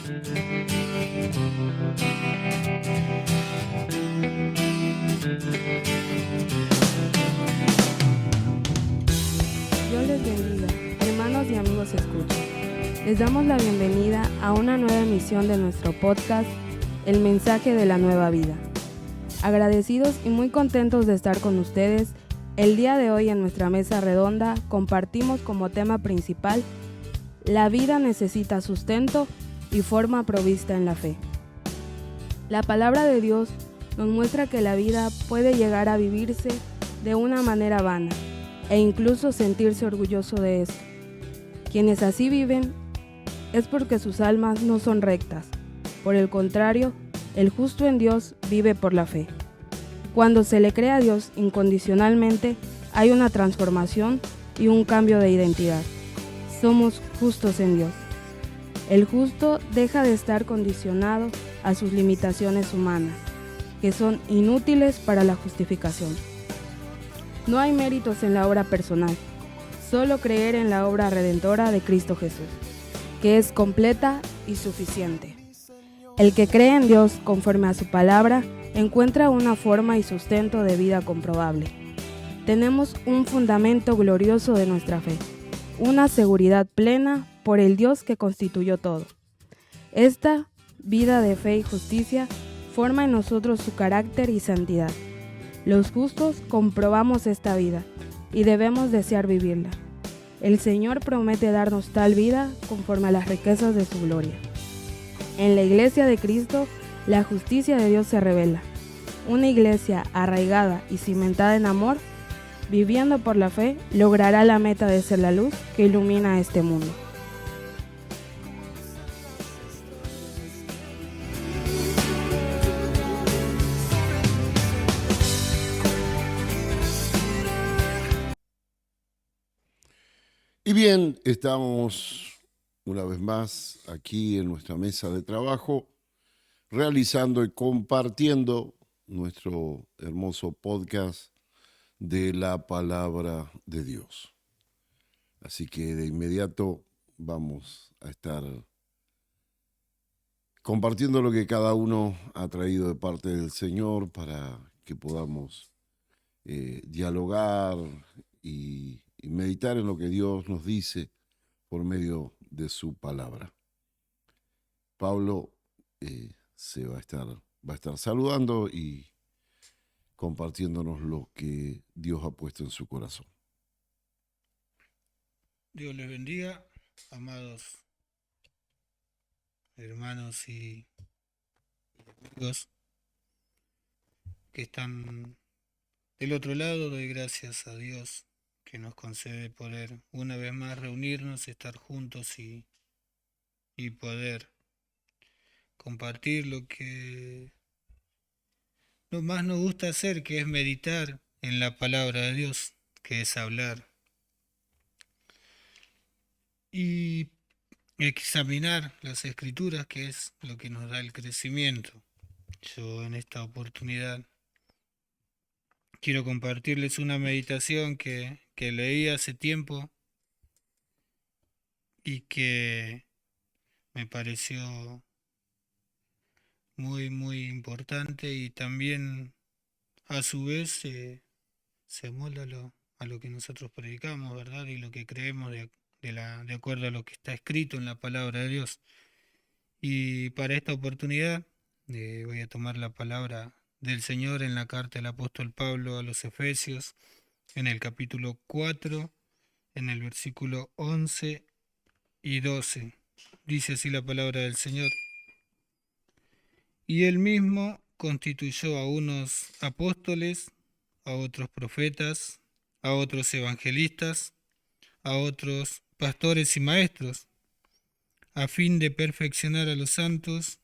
Dios les bendiga, hermanos y amigos escuchas. Les damos la bienvenida a una nueva emisión de nuestro podcast, El Mensaje de la Nueva Vida. Agradecidos y muy contentos de estar con ustedes, el día de hoy en nuestra mesa redonda compartimos como tema principal: la vida necesita sustento y forma provista en la fe. La palabra de Dios nos muestra que la vida puede llegar a vivirse de una manera vana e incluso sentirse orgulloso de esto. Quienes así viven es porque sus almas no son rectas. Por el contrario, el justo en Dios vive por la fe. Cuando se le cree a Dios incondicionalmente, hay una transformación y un cambio de identidad. Somos justos en Dios. El justo deja de estar condicionado a sus limitaciones humanas, que son inútiles para la justificación. No hay méritos en la obra personal, solo creer en la obra redentora de Cristo Jesús, que es completa y suficiente. El que cree en Dios conforme a su palabra encuentra una forma y sustento de vida comprobable. Tenemos un fundamento glorioso de nuestra fe, una seguridad plena por el Dios que constituyó todo. Esta vida de fe y justicia forma en nosotros su carácter y santidad. Los justos comprobamos esta vida y debemos desear vivirla. El Señor promete darnos tal vida conforme a las riquezas de su gloria. En la iglesia de Cristo, la justicia de Dios se revela. Una iglesia arraigada y cimentada en amor, viviendo por la fe, logrará la meta de ser la luz que ilumina este mundo. Y bien, estamos una vez más aquí en nuestra mesa de trabajo, realizando y compartiendo nuestro hermoso podcast de la palabra de Dios. Así que de inmediato vamos a estar compartiendo lo que cada uno ha traído de parte del Señor para que podamos dialogar y meditar en lo que Dios nos dice por medio de su palabra. Pablo va a estar saludando y compartiéndonos lo que Dios ha puesto en su corazón. Dios les bendiga, amados hermanos y amigos que están del otro lado. Doy gracias a Dios que nos concede poder una vez más reunirnos, estar juntos y poder compartir lo que más nos gusta hacer, que es meditar en la palabra de Dios, que es hablar y examinar las escrituras, que es lo que nos da el crecimiento. Yo en esta oportunidad quiero compartirles una meditación que leí hace tiempo y que me pareció muy, muy importante, y también a su vez se amolda a lo que nosotros predicamos, ¿verdad? Y lo que creemos de acuerdo a lo que está escrito en la palabra de Dios. Y para esta oportunidad voy a tomar la palabra del Señor en la carta del apóstol Pablo a los Efesios, en el capítulo 4, en el versículo 11 y 12. Dice así la palabra del Señor: y él mismo constituyó a unos apóstoles, a otros profetas, a otros evangelistas, a otros pastores y maestros, a fin de perfeccionar a los santos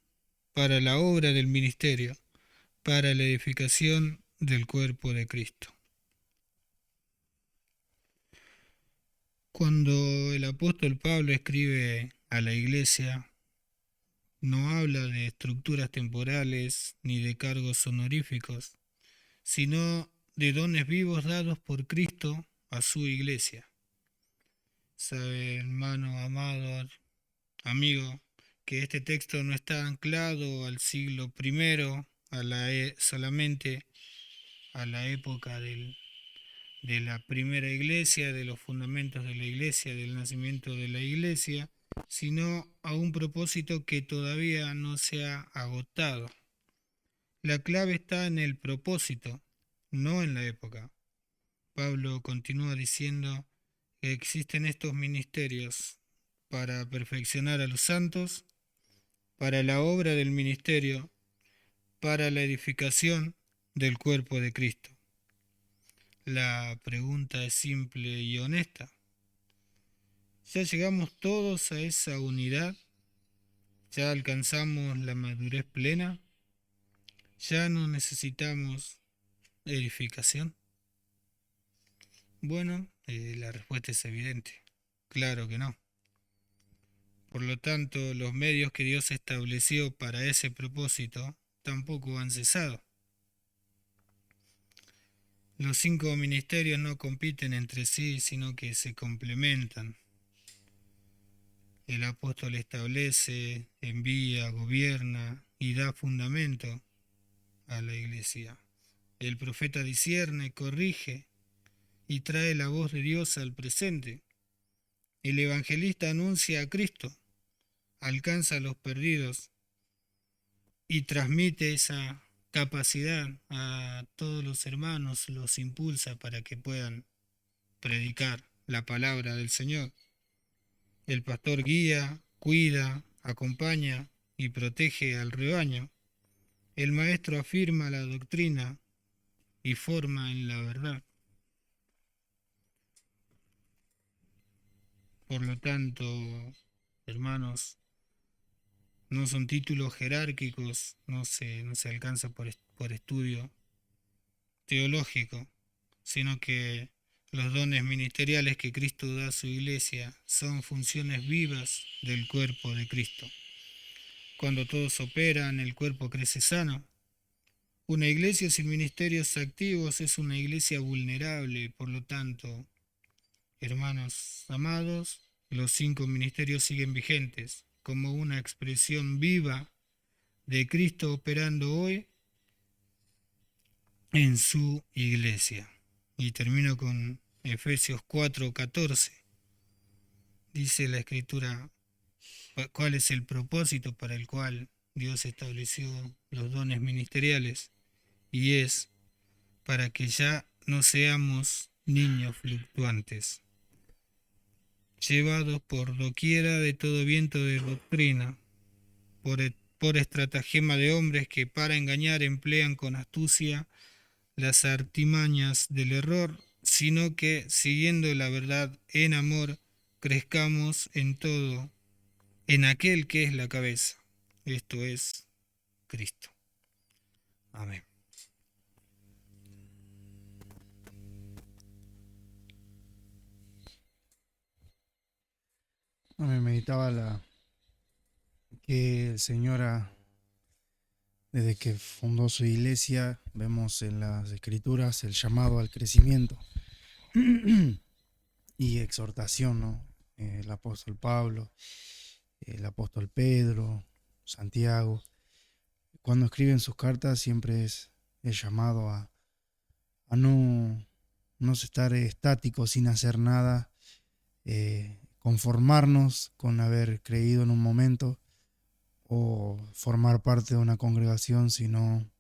para la obra del ministerio, para la edificación del cuerpo de Cristo. Cuando el apóstol Pablo escribe a la iglesia, no habla de estructuras temporales ni de cargos honoríficos, sino de dones vivos dados por Cristo a su iglesia. Sabe, hermano, amado, amigo, que este texto no está anclado al siglo I, solamente a la época de la primera iglesia, de los fundamentos de la iglesia, del nacimiento de la iglesia, sino a un propósito que todavía no se ha agotado. La clave está en el propósito, no en la época. Pablo continúa diciendo que existen estos ministerios para perfeccionar a los santos, para la obra del ministerio, para la edificación del cuerpo de Cristo. La pregunta es simple y honesta. ¿Ya llegamos todos a esa unidad? ¿Ya alcanzamos la madurez plena? ¿Ya no necesitamos edificación? Bueno, la respuesta es evidente. Claro que no. Por lo tanto, los medios que Dios estableció para ese propósito tampoco han cesado. Los 5 ministerios no compiten entre sí, sino que se complementan. El apóstol establece, envía, gobierna y da fundamento a la iglesia. El profeta discierne, corrige y trae la voz de Dios al presente. El evangelista anuncia a Cristo, alcanza a los perdidos y transmite esa capacidad a todos los hermanos, los impulsa para que puedan predicar la palabra del Señor. El pastor guía, cuida, acompaña y protege al rebaño. El maestro afirma la doctrina y forma en la verdad. Por lo tanto, hermanos, no son títulos jerárquicos, no se alcanza por estudio teológico, sino que los dones ministeriales que Cristo da a su iglesia son funciones vivas del cuerpo de Cristo. Cuando todos operan, el cuerpo crece sano. Una iglesia sin ministerios activos es una iglesia vulnerable. Por lo tanto, hermanos amados, los 5 ministerios siguen vigentes como una expresión viva de Cristo operando hoy en su iglesia. Y termino con Efesios 4:14. Dice la Escritura cuál es el propósito para el cual Dios estableció los dones ministeriales, y es para que ya no seamos niños fluctuantes, llevados por doquiera de todo viento de doctrina, por estratagema de hombres que para engañar emplean con astucia las artimañas del error, sino que, siguiendo la verdad en amor, crezcamos en todo, en aquel que es la cabeza, esto es Cristo. Amén. Me meditaba que el Señor, desde que fundó su iglesia, vemos en las Escrituras el llamado al crecimiento y exhortación, ¿no? El apóstol Pablo, el apóstol Pedro, Santiago, cuando escriben sus cartas siempre es el llamado a no estar estáticos sin hacer nada, conformarnos con haber creído en un momento o formar parte de una congregación, sino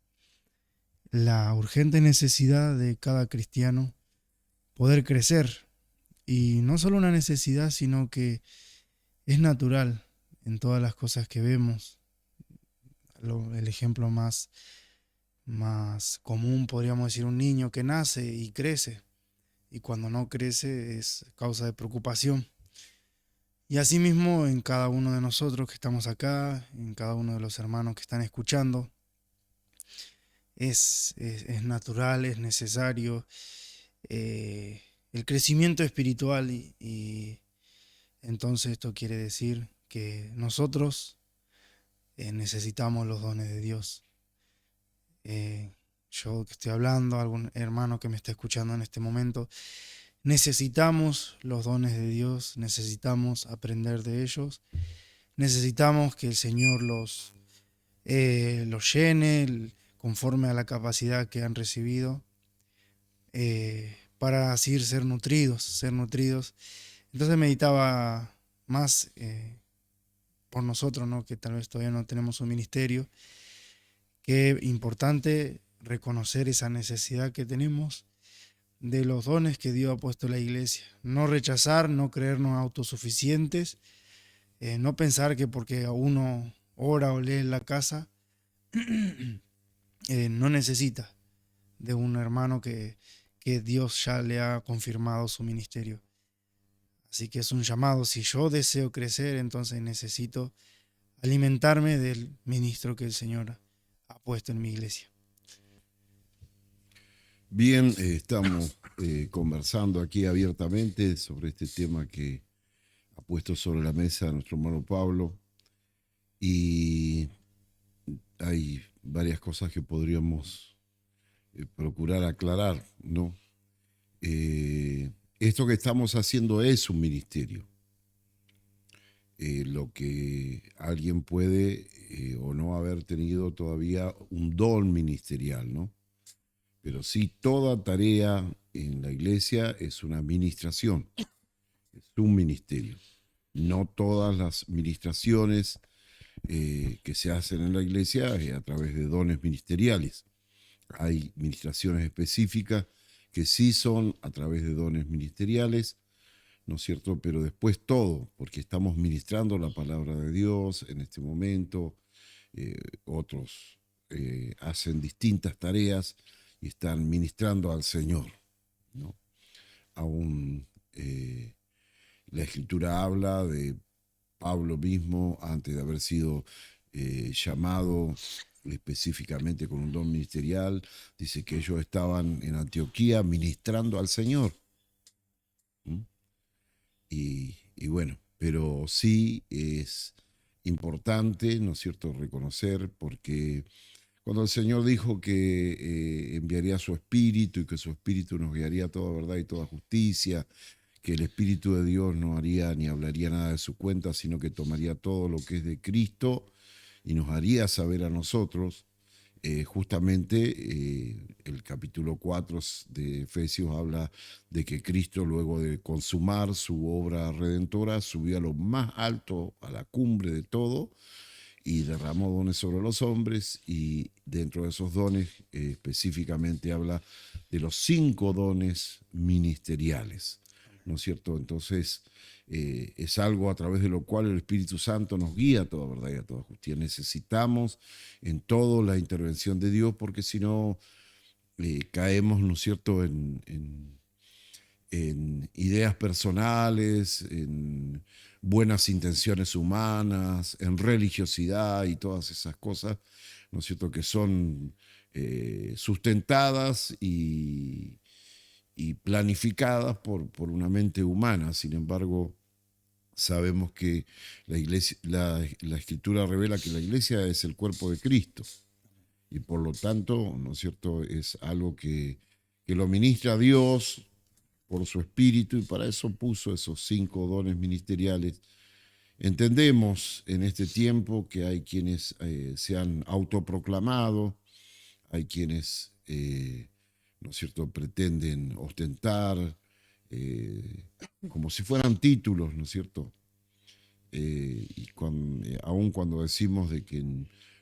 la urgente necesidad de cada cristiano poder crecer. Y no solo una necesidad, sino que es natural en todas las cosas que vemos. El ejemplo más común, podríamos decir, un niño que nace y crece, y cuando no crece es causa de preocupación. Y asimismo en cada uno de nosotros que estamos acá, en cada uno de los hermanos que están escuchando, es natural, es necesario el crecimiento espiritual, y entonces esto quiere decir que nosotros necesitamos los dones de Dios. Yo que estoy hablando, algún hermano que me está escuchando en este momento, necesitamos los dones de Dios, necesitamos aprender de ellos, necesitamos que el Señor los llene conforme a la capacidad que han recibido, para así ser nutridos, ser nutridos. Entonces meditaba más por nosotros, ¿no? Que tal vez todavía no tenemos un ministerio, que es importante reconocer esa necesidad que tenemos de los dones que Dios ha puesto en la iglesia. No rechazar, no creernos autosuficientes, no pensar que porque uno ora o lee en la casa, no necesita de un hermano que Dios ya le ha confirmado su ministerio. Así que es un llamado. Si yo deseo crecer, entonces necesito alimentarme del ministro que el Señor ha puesto en mi iglesia. Bien, estamos conversando aquí abiertamente sobre este tema que ha puesto sobre la mesa nuestro hermano Pablo, y hay varias cosas que podríamos procurar aclarar, ¿no? Esto que estamos haciendo es un ministerio. Lo que alguien puede o no haber tenido todavía un don ministerial, ¿no? Pero sí, toda tarea en la iglesia es una ministración, es un ministerio. No todas las ministraciones que se hacen en la iglesia a través de dones ministeriales. Hay ministraciones específicas que sí son a través de dones ministeriales, ¿no es cierto? Pero después todo, porque estamos ministrando la palabra de Dios en este momento, otros hacen distintas tareas y están ministrando al Señor, ¿no? Aún la Escritura habla de Pablo mismo, antes de haber sido llamado específicamente con un don ministerial, dice que ellos estaban en Antioquía ministrando al Señor. Y bueno, pero sí es importante, ¿no es cierto?, reconocer, porque cuando el Señor dijo que enviaría su Espíritu y que su Espíritu nos guiaría a toda verdad y toda justicia, que el Espíritu de Dios no haría ni hablaría nada de su cuenta, sino que tomaría todo lo que es de Cristo y nos haría saber a nosotros, justamente el capítulo 4 de Efesios habla de que Cristo, luego de consumar su obra redentora, subió a lo más alto, a la cumbre de todo, y derramó dones sobre los hombres, y dentro de esos dones específicamente habla de los 5 dones ministeriales, ¿no es cierto? Entonces es algo a través de lo cual el Espíritu Santo nos guía a toda verdad y a toda justicia. Necesitamos en todo la intervención de Dios, porque si no caemos, ¿no es cierto?, en ideas personales, en buenas intenciones humanas, en religiosidad y todas esas cosas, ¿no es cierto?, que son sustentadas y planificadas por una mente humana. Sin embargo, sabemos que la iglesia, la Escritura revela que la iglesia es el cuerpo de Cristo, y por lo tanto, ¿no es cierto?, es algo que lo ministra Dios por su Espíritu, y para eso puso esos 5 dones ministeriales. Entendemos en este tiempo que hay quienes se han autoproclamado, hay quienes ¿no es cierto?, pretenden ostentar como si fueran títulos, ¿no es cierto? Y aun cuando decimos de que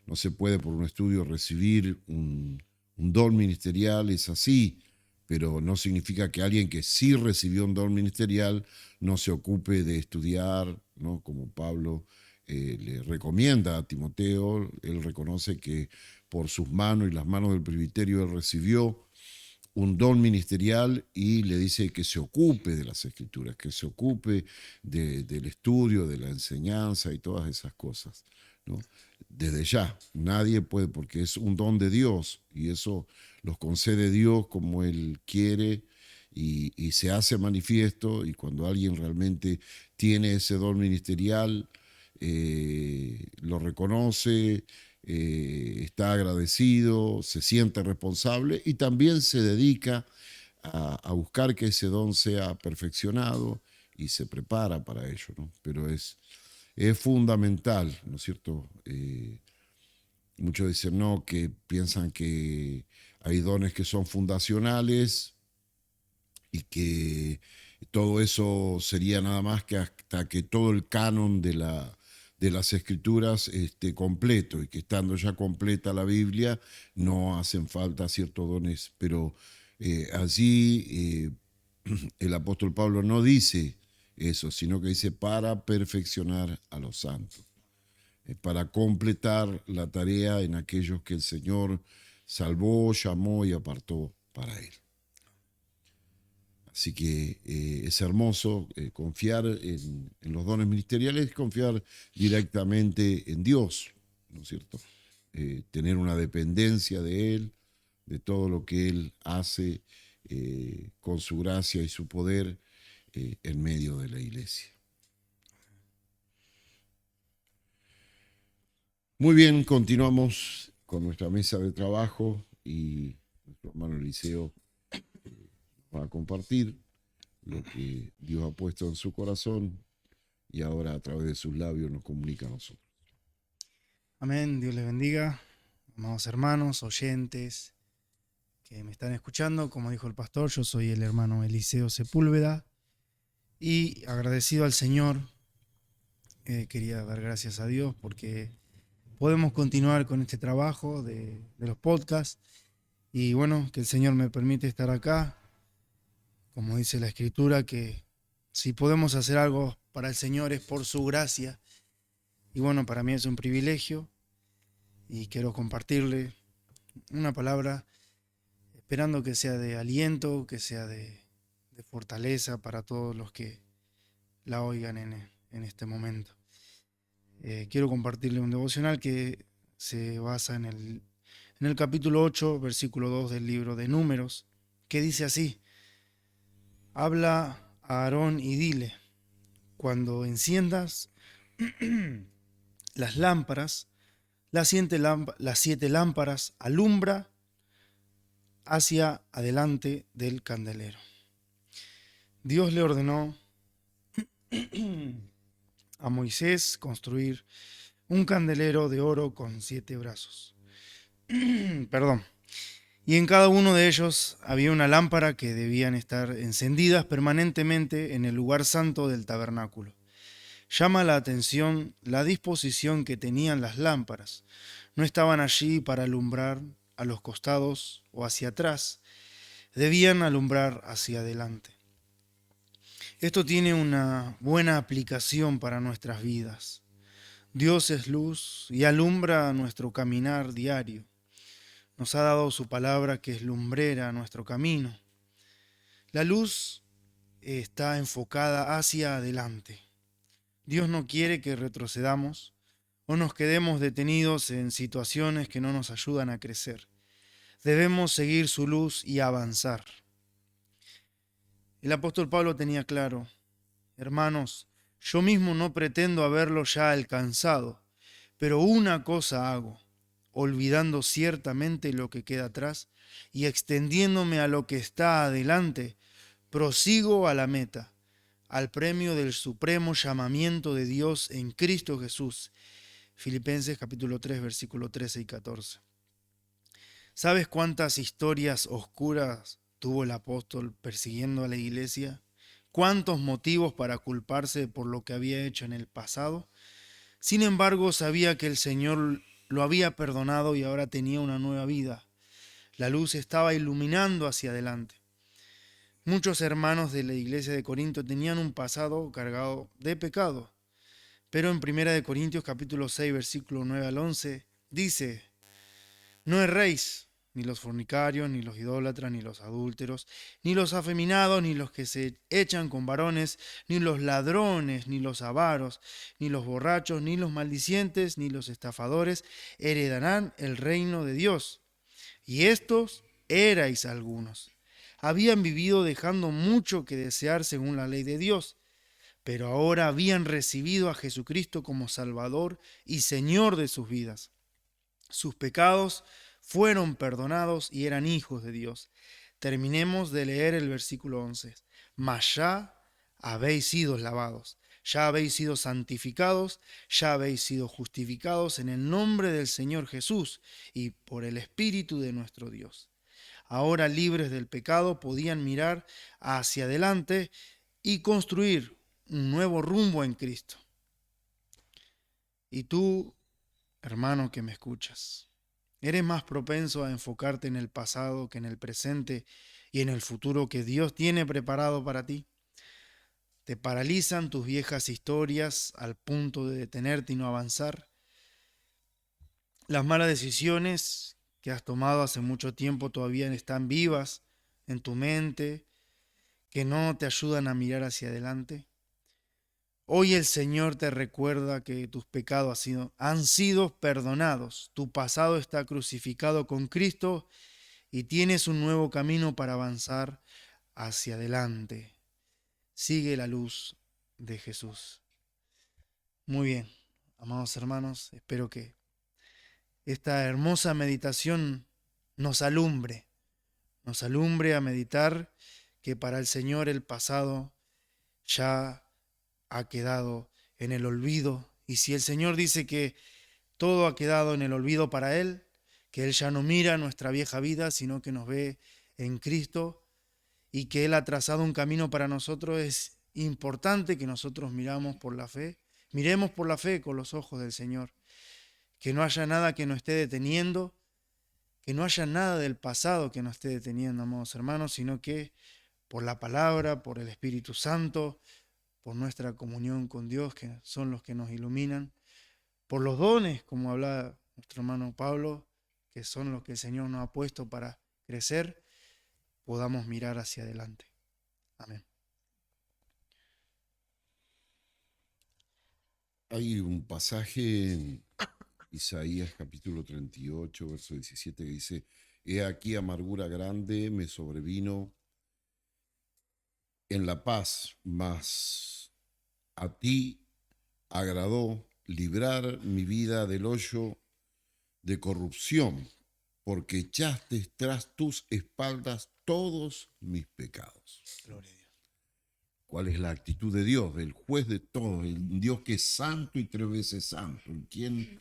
no se puede por un estudio recibir un don ministerial, es así, pero no significa que alguien que sí recibió un don ministerial no se ocupe de estudiar, ¿no? Como Pablo le recomienda a Timoteo. Él reconoce que por sus manos y las manos del presbiterio él recibió un don ministerial, y le dice que se ocupe de las Escrituras, que se ocupe del estudio, de la enseñanza y todas esas cosas, ¿no? Desde ya, nadie puede, porque es un don de Dios, y eso los concede Dios como Él quiere, y se hace manifiesto, y cuando alguien realmente tiene ese don ministerial, lo reconoce, está agradecido, se siente responsable, y también se dedica a buscar que ese don sea perfeccionado, y se prepara para ello, ¿no? Pero es es fundamental, ¿no es cierto? Muchos dicen no, que piensan que hay dones que son fundacionales y que todo eso sería nada más que hasta que todo el canon de las escrituras esté completo, y que estando ya completa la Biblia no hacen falta ciertos dones, pero allí el apóstol Pablo no dice eso, sino que dice para perfeccionar a los santos, para completar la tarea en aquellos que el Señor salvó, llamó y apartó para Él. Así que es hermoso confiar en los dones ministeriales, confiar directamente en Dios, ¿no es cierto? Tener una dependencia de Él, de todo lo que Él hace con su gracia y su poder en medio de la iglesia. Muy bien, continuamos con nuestra mesa de trabajo y nuestro hermano Eliseo va a compartir lo que Dios ha puesto en su corazón y ahora a través de sus labios nos comunica a nosotros. Amén, Dios les bendiga, amados hermanos, oyentes que me están escuchando. Como dijo el pastor, yo soy el hermano Eliseo Sepúlveda y agradecido al Señor, quería dar gracias a Dios porque podemos continuar con este trabajo de los podcasts y bueno, que el Señor me permite estar acá. Como dice la Escritura, que si podemos hacer algo para el Señor es por su gracia. Y bueno, para mí es un privilegio y quiero compartirle una palabra esperando que sea de aliento, que sea de fortaleza para todos los que la oigan en este momento. Quiero compartirle un devocional que se basa en el capítulo 8, versículo 2 del libro de Números, que dice así: habla a Aarón y dile, cuando enciendas las lámparas, las 7 lámparas, alumbra hacia adelante del candelero. Dios le ordenó a Moisés construir un candelero de oro con 7 brazos. Y en cada uno de ellos había una lámpara que debían estar encendidas permanentemente en el lugar santo del tabernáculo. Llama la atención la disposición que tenían las lámparas. No estaban allí para alumbrar a los costados o hacia atrás, debían alumbrar hacia adelante. Esto tiene una buena aplicación para nuestras vidas. Dios es luz y alumbra nuestro caminar diario. Nos ha dado su palabra que es lumbrera a nuestro camino. La luz está enfocada hacia adelante. Dios no quiere que retrocedamos o nos quedemos detenidos en situaciones que no nos ayudan a crecer. Debemos seguir su luz y avanzar. El apóstol Pablo tenía claro: hermanos, yo mismo no pretendo haberlo ya alcanzado, pero una cosa hago, olvidando ciertamente lo que queda atrás y extendiéndome a lo que está adelante, prosigo a la meta, al premio del supremo llamamiento de Dios en Cristo Jesús. Filipenses capítulo 3, versículo 13 y 14. ¿Sabes cuántas historias oscuras tuvo el apóstol persiguiendo a la iglesia? ¿Cuántos motivos para culparse por lo que había hecho en el pasado? Sin embargo, sabía que el Señor lo había perdonado y ahora tenía una nueva vida. La luz estaba iluminando hacia adelante. Muchos hermanos de la iglesia de Corinto tenían un pasado cargado de pecado. Pero en 1 Corintios capítulo 6, versículo 9 al 11, dice: no erréis, ni los fornicarios, ni los idólatras, ni los adúlteros, ni los afeminados, ni los que se echan con varones, ni los ladrones, ni los avaros, ni los borrachos, ni los maldicientes, ni los estafadores heredarán el reino de Dios. Y estos erais algunos. Habían vivido dejando mucho que desear según la ley de Dios, pero ahora habían recibido a Jesucristo como Salvador y Señor de sus vidas. Sus pecados fueron perdonados y eran hijos de Dios. Terminemos de leer el versículo 11. Mas ya habéis sido lavados, ya habéis sido santificados, ya habéis sido justificados en el nombre del Señor Jesús y por el Espíritu de nuestro Dios. Ahora, libres del pecado, podían mirar hacia adelante y construir un nuevo rumbo en Cristo. Y tú, hermano que me escuchas, ¿eres más propenso a enfocarte en el pasado que en el presente y en el futuro que Dios tiene preparado para ti? ¿Te paralizan tus viejas historias al punto de detenerte y no avanzar? Las malas decisiones que has tomado hace mucho tiempo todavía están vivas en tu mente, que no te ayudan a mirar hacia adelante. Hoy el Señor te recuerda que tus pecados han sido perdonados. Tu pasado está crucificado con Cristo y tienes un nuevo camino para avanzar hacia adelante. Sigue la luz de Jesús. Muy bien, amados hermanos, espero que esta hermosa meditación nos alumbre a meditar que para el Señor el pasado ya ha quedado en el olvido. Y si el Señor dice que todo ha quedado en el olvido para Él, que Él ya no mira nuestra vieja vida, sino que nos ve en Cristo y que Él ha trazado un camino para nosotros, es importante que nosotros miremos por la fe con los ojos del Señor. Que no haya nada que nos esté deteniendo, que no haya nada del pasado que nos esté deteniendo, amados hermanos, sino que por la palabra, por el Espíritu Santo, por nuestra comunión con Dios, que son los que nos iluminan, por los dones, como hablaba nuestro hermano Pablo, que son los que el Señor nos ha puesto para crecer, podamos mirar hacia adelante. Amén. Hay un pasaje en Isaías capítulo 38, verso 17, que dice: He aquí amargura grande me sobrevino en la paz, mas a ti agradó librar mi vida del hoyo de corrupción, porque echaste tras tus espaldas todos mis pecados. Gloria a Dios. ¿Cuál es la actitud de Dios, del juez de todos, el Dios que es santo y 3 veces santo, en quien,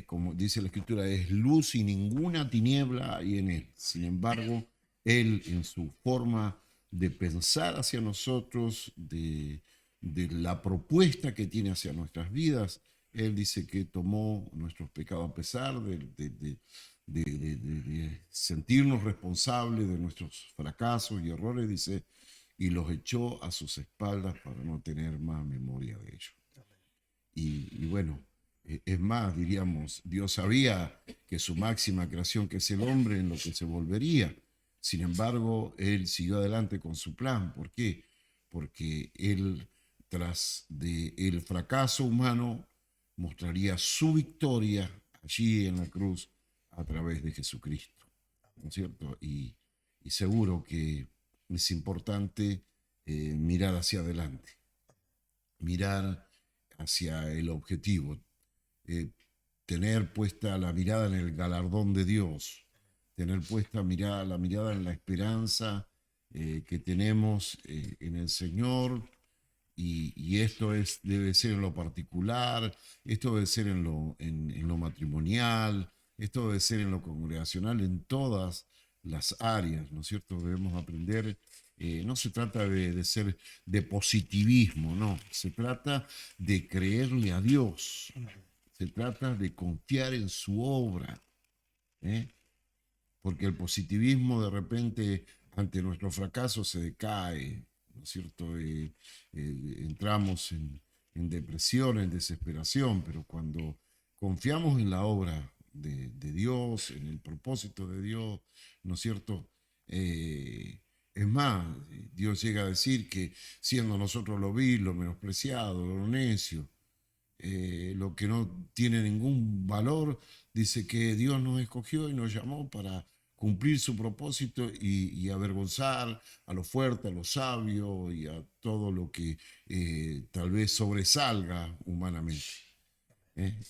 como dice la Escritura, es luz y ninguna tiniebla hay en él? Sin embargo, él, en su forma de pensar hacia nosotros, de la propuesta que tiene hacia nuestras vidas, él dice que tomó nuestros pecados a pesar de sentirnos responsables de nuestros fracasos y errores, dice, y los echó a sus espaldas para no tener más memoria de ellos. Y bueno, es más, diríamos, Dios sabía que su máxima creación, que es el hombre, en lo que se volvería. Sin embargo, él siguió adelante con su plan. ¿Por qué? Porque él, tras el fracaso humano, mostraría su victoria allí en la cruz a través de Jesucristo, ¿no es cierto? Y seguro que es importante mirar hacia adelante, mirar hacia el objetivo, tener puesta la mirada en el galardón de Dios, tener puesta la mirada en la esperanza que tenemos en el Señor. Y esto debe ser en lo particular, esto debe ser en lo matrimonial, esto debe ser en lo congregacional, en todas las áreas, ¿no es cierto? Debemos aprender, no se trata de ser de positivismo, no, se trata de creerle a Dios, se trata de confiar en su obra, porque el positivismo de repente ante nuestro fracaso se decae, ¿no es cierto? Entramos en depresión, en desesperación, pero cuando confiamos en la obra de Dios, en el propósito de Dios, ¿no es cierto? Es más, Dios llega a decir que siendo nosotros lo vil, lo menospreciado, lo necio, lo que no tiene ningún valor, dice que Dios nos escogió y nos llamó para cumplir su propósito y avergonzar a lo fuerte, a lo sabio y a todo lo que tal vez sobresalga humanamente.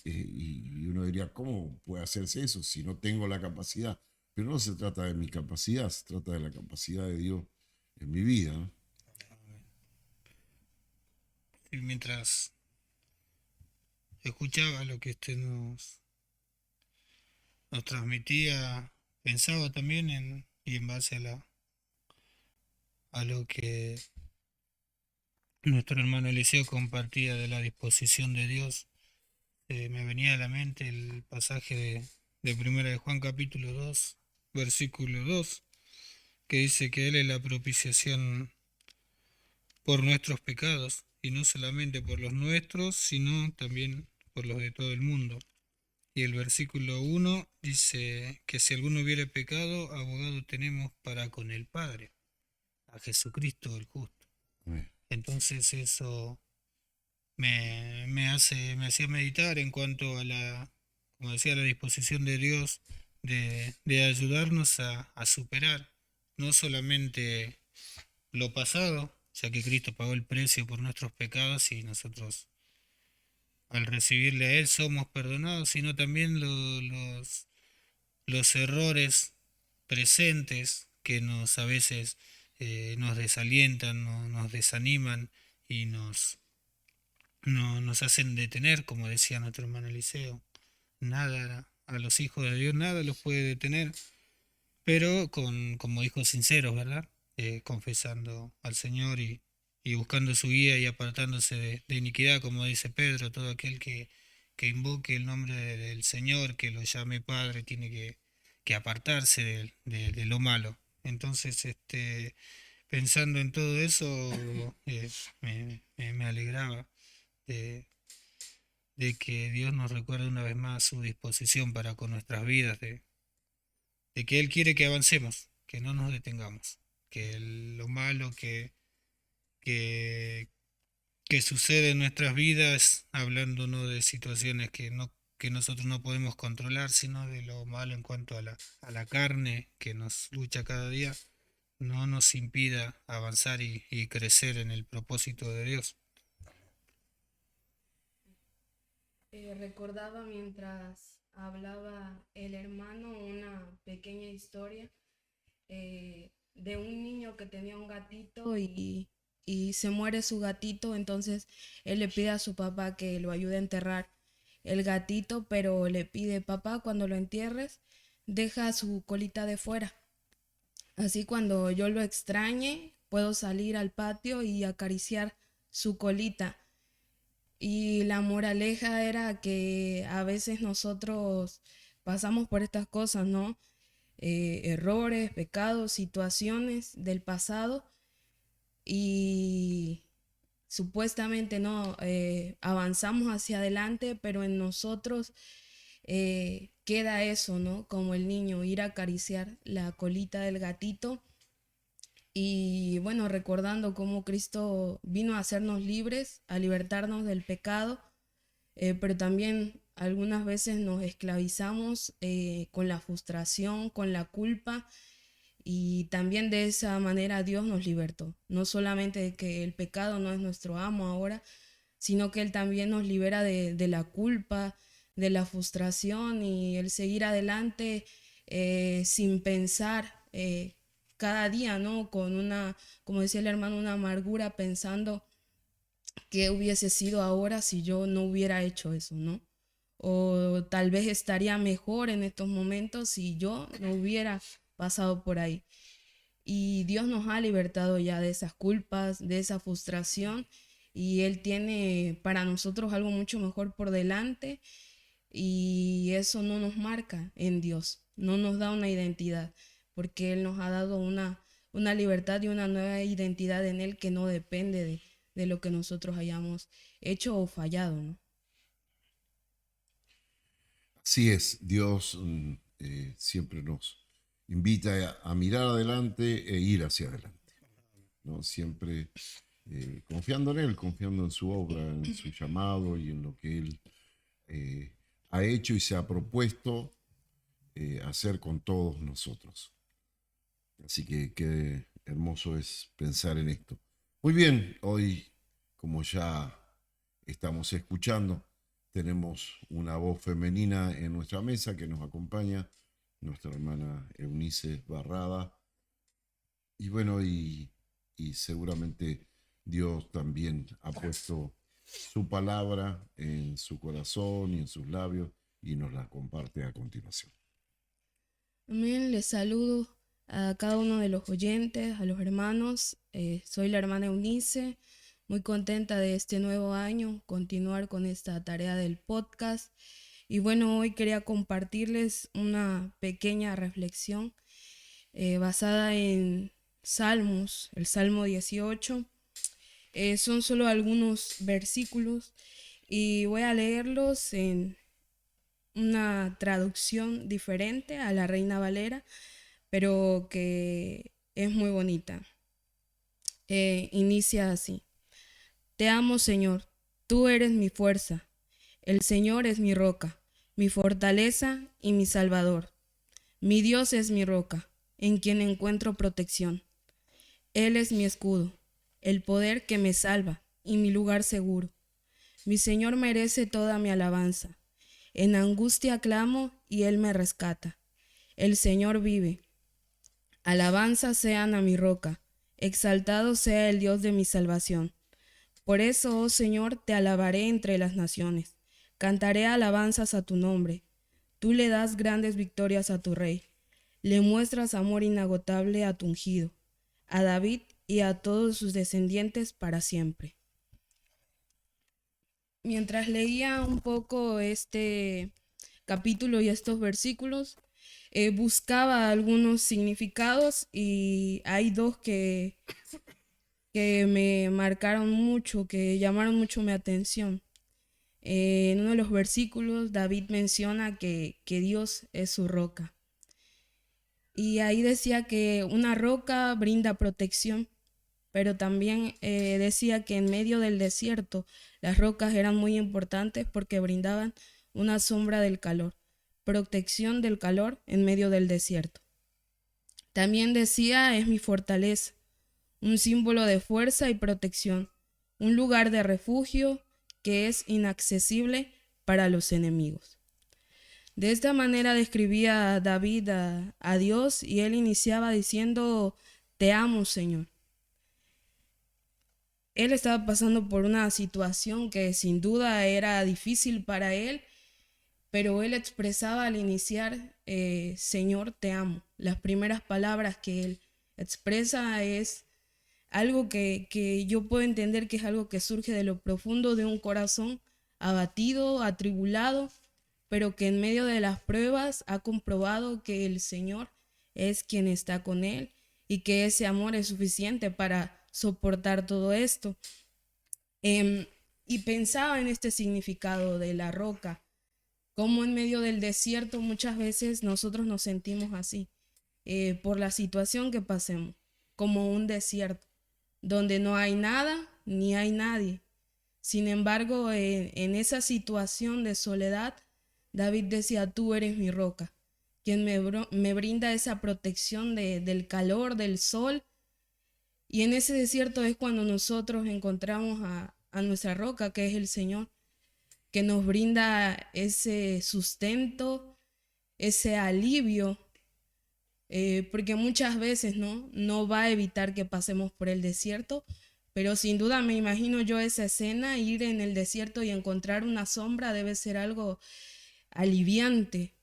Y uno diría, ¿cómo puede hacerse eso si no tengo la capacidad? Pero no se trata de mi capacidad, se trata de la capacidad de Dios en mi vida, ¿no? y mientras escuchaba lo que nos transmitía, pensaba también y en base a lo que nuestro hermano Eliseo compartía de la disposición de Dios. Me venía a la mente el pasaje de Primera de Juan capítulo 2 versículo 2 que dice que Él es la propiciación por nuestros pecados, y no solamente por los nuestros, sino también por los de todo el mundo. Y el versículo 1 dice que si alguno hubiere pecado, abogado tenemos para con el Padre, a Jesucristo el justo. Entonces eso me hacía meditar en cuanto a como decía, la disposición de Dios de ayudarnos a superar no solamente lo pasado, ya que Cristo pagó el precio por nuestros pecados y nosotros al recibirle a Él somos perdonados, sino también los errores presentes que a veces nos desalientan, nos desaniman y nos hacen detener, como decía nuestro hermano Eliseo. Nada, a los hijos de Dios nada los puede detener, pero como hijos sinceros, ¿verdad? Confesando al Señor y buscando su guía y apartándose de iniquidad, como dice Pedro. Todo aquel que invoque el nombre del Señor, que lo llame Padre, tiene que apartarse de lo malo. Entonces, pensando en todo eso, me alegraba de, de que Dios nos recuerde una vez más su disposición para con nuestras vidas, de que Él quiere que avancemos, que no nos detengamos, que lo malo que, que sucede en nuestras vidas, hablando no de situaciones que nosotros no podemos controlar, sino de lo malo en cuanto a la carne que nos lucha cada día, no nos impida avanzar y crecer en el propósito de Dios. Recordaba mientras hablaba el hermano una pequeña historia de un niño que tenía un gatito y se muere su gatito. Entonces él le pide a su papá que lo ayude a enterrar el gatito, pero le pide: papá, cuando lo entierres, deja su colita de fuera. Así cuando yo lo extrañe, puedo salir al patio y acariciar su colita. Y la moraleja era que a veces nosotros pasamos por estas cosas, ¿no? Errores, pecados, situaciones del pasado, y supuestamente no avanzamos hacia adelante, pero en nosotros queda eso, ¿no? Como el niño, ir a acariciar la colita del gatito. Y bueno, recordando cómo Cristo vino a hacernos libres, a libertarnos del pecado, pero también algunas veces nos esclavizamos con la frustración, con la culpa, y también de esa manera Dios nos libertó. No solamente de que el pecado no es nuestro amo ahora, sino que Él también nos libera de la culpa, de la frustración y el seguir adelante sin pensar cada día, ¿no? Con una, como decía el hermano, una amargura, pensando qué hubiese sido ahora si yo no hubiera hecho eso, ¿no? O tal vez estaría mejor en estos momentos si yo no hubiera pasado por ahí. Y Dios nos ha libertado ya de esas culpas, de esa frustración, y Él tiene para nosotros algo mucho mejor por delante, y eso no nos marca en Dios, no nos da una identidad, porque Él nos ha dado una libertad y una nueva identidad en Él que no depende de lo que nosotros hayamos hecho o fallado, ¿no? Así es, Dios siempre nos invita a mirar adelante e ir hacia adelante, ¿no? Siempre confiando en Él, confiando en su obra, en su llamado y en lo que Él ha hecho y se ha propuesto hacer con todos nosotros. Así que qué hermoso es pensar en esto. Muy bien, hoy, como ya estamos escuchando, tenemos una voz femenina en nuestra mesa que nos acompaña, nuestra hermana Eunice Barrada. Y bueno, y seguramente Dios también ha puesto su palabra en su corazón y en sus labios y nos la comparte a continuación. Amén, les saludo a cada uno de los oyentes, a los hermanos. Soy la hermana Eunice, muy contenta de este nuevo año, continuar con esta tarea del podcast. Y bueno, hoy quería compartirles una pequeña reflexión basada en Salmos, el Salmo 18. Son solo algunos versículos y voy a leerlos en una traducción diferente a la Reina Valera, pero que es muy bonita. Inicia así: Te amo, Señor, tú eres mi fuerza, el Señor es mi roca, mi fortaleza y mi salvador. Mi Dios es mi roca, en quien encuentro protección. Él es mi escudo, el poder que me salva y mi lugar seguro. Mi Señor merece toda mi alabanza. En angustia clamo y Él me rescata. El Señor vive. Alabanza sean a mi roca, exaltado sea el Dios de mi salvación. Por eso, oh Señor, te alabaré entre las naciones. Cantaré alabanzas a tu nombre. Tú le das grandes victorias a tu rey. Le muestras amor inagotable a tu ungido, a David y a todos sus descendientes para siempre. Mientras leía un poco este capítulo y estos versículos, buscaba algunos significados y hay dos que me marcaron mucho, que llamaron mucho mi atención. En uno de los versículos, David menciona que Dios es su roca. Y ahí decía que una roca brinda protección, pero también decía que en medio del desierto las rocas eran muy importantes porque brindaban una sombra del calor, protección del calor en medio del desierto. También decía: es mi fortaleza, un símbolo de fuerza y protección, un lugar de refugio que es inaccesible para los enemigos. De esta manera describía David a Dios y él iniciaba diciendo: Te amo, Señor. Él estaba pasando por una situación que sin duda era difícil para él, pero él expresaba al iniciar: Señor, te amo. Las primeras palabras que él expresa es algo que yo puedo entender que es algo que surge de lo profundo de un corazón abatido, atribulado, pero que en medio de las pruebas ha comprobado que el Señor es quien está con él y que ese amor es suficiente para soportar todo esto. Y pensaba en este significado de la roca, como en medio del desierto muchas veces nosotros nos sentimos así, por la situación que pasemos, como un desierto, donde no hay nada ni hay nadie. Sin embargo, en esa situación de soledad, David decía: tú eres mi roca, quien me brinda esa protección del calor, del sol. Y en ese desierto es cuando nosotros encontramos a nuestra roca, que es el Señor, que nos brinda ese sustento, ese alivio, porque muchas veces no va a evitar que pasemos por el desierto, pero sin duda me imagino yo esa escena: ir en el desierto y encontrar una sombra debe ser algo aliviante.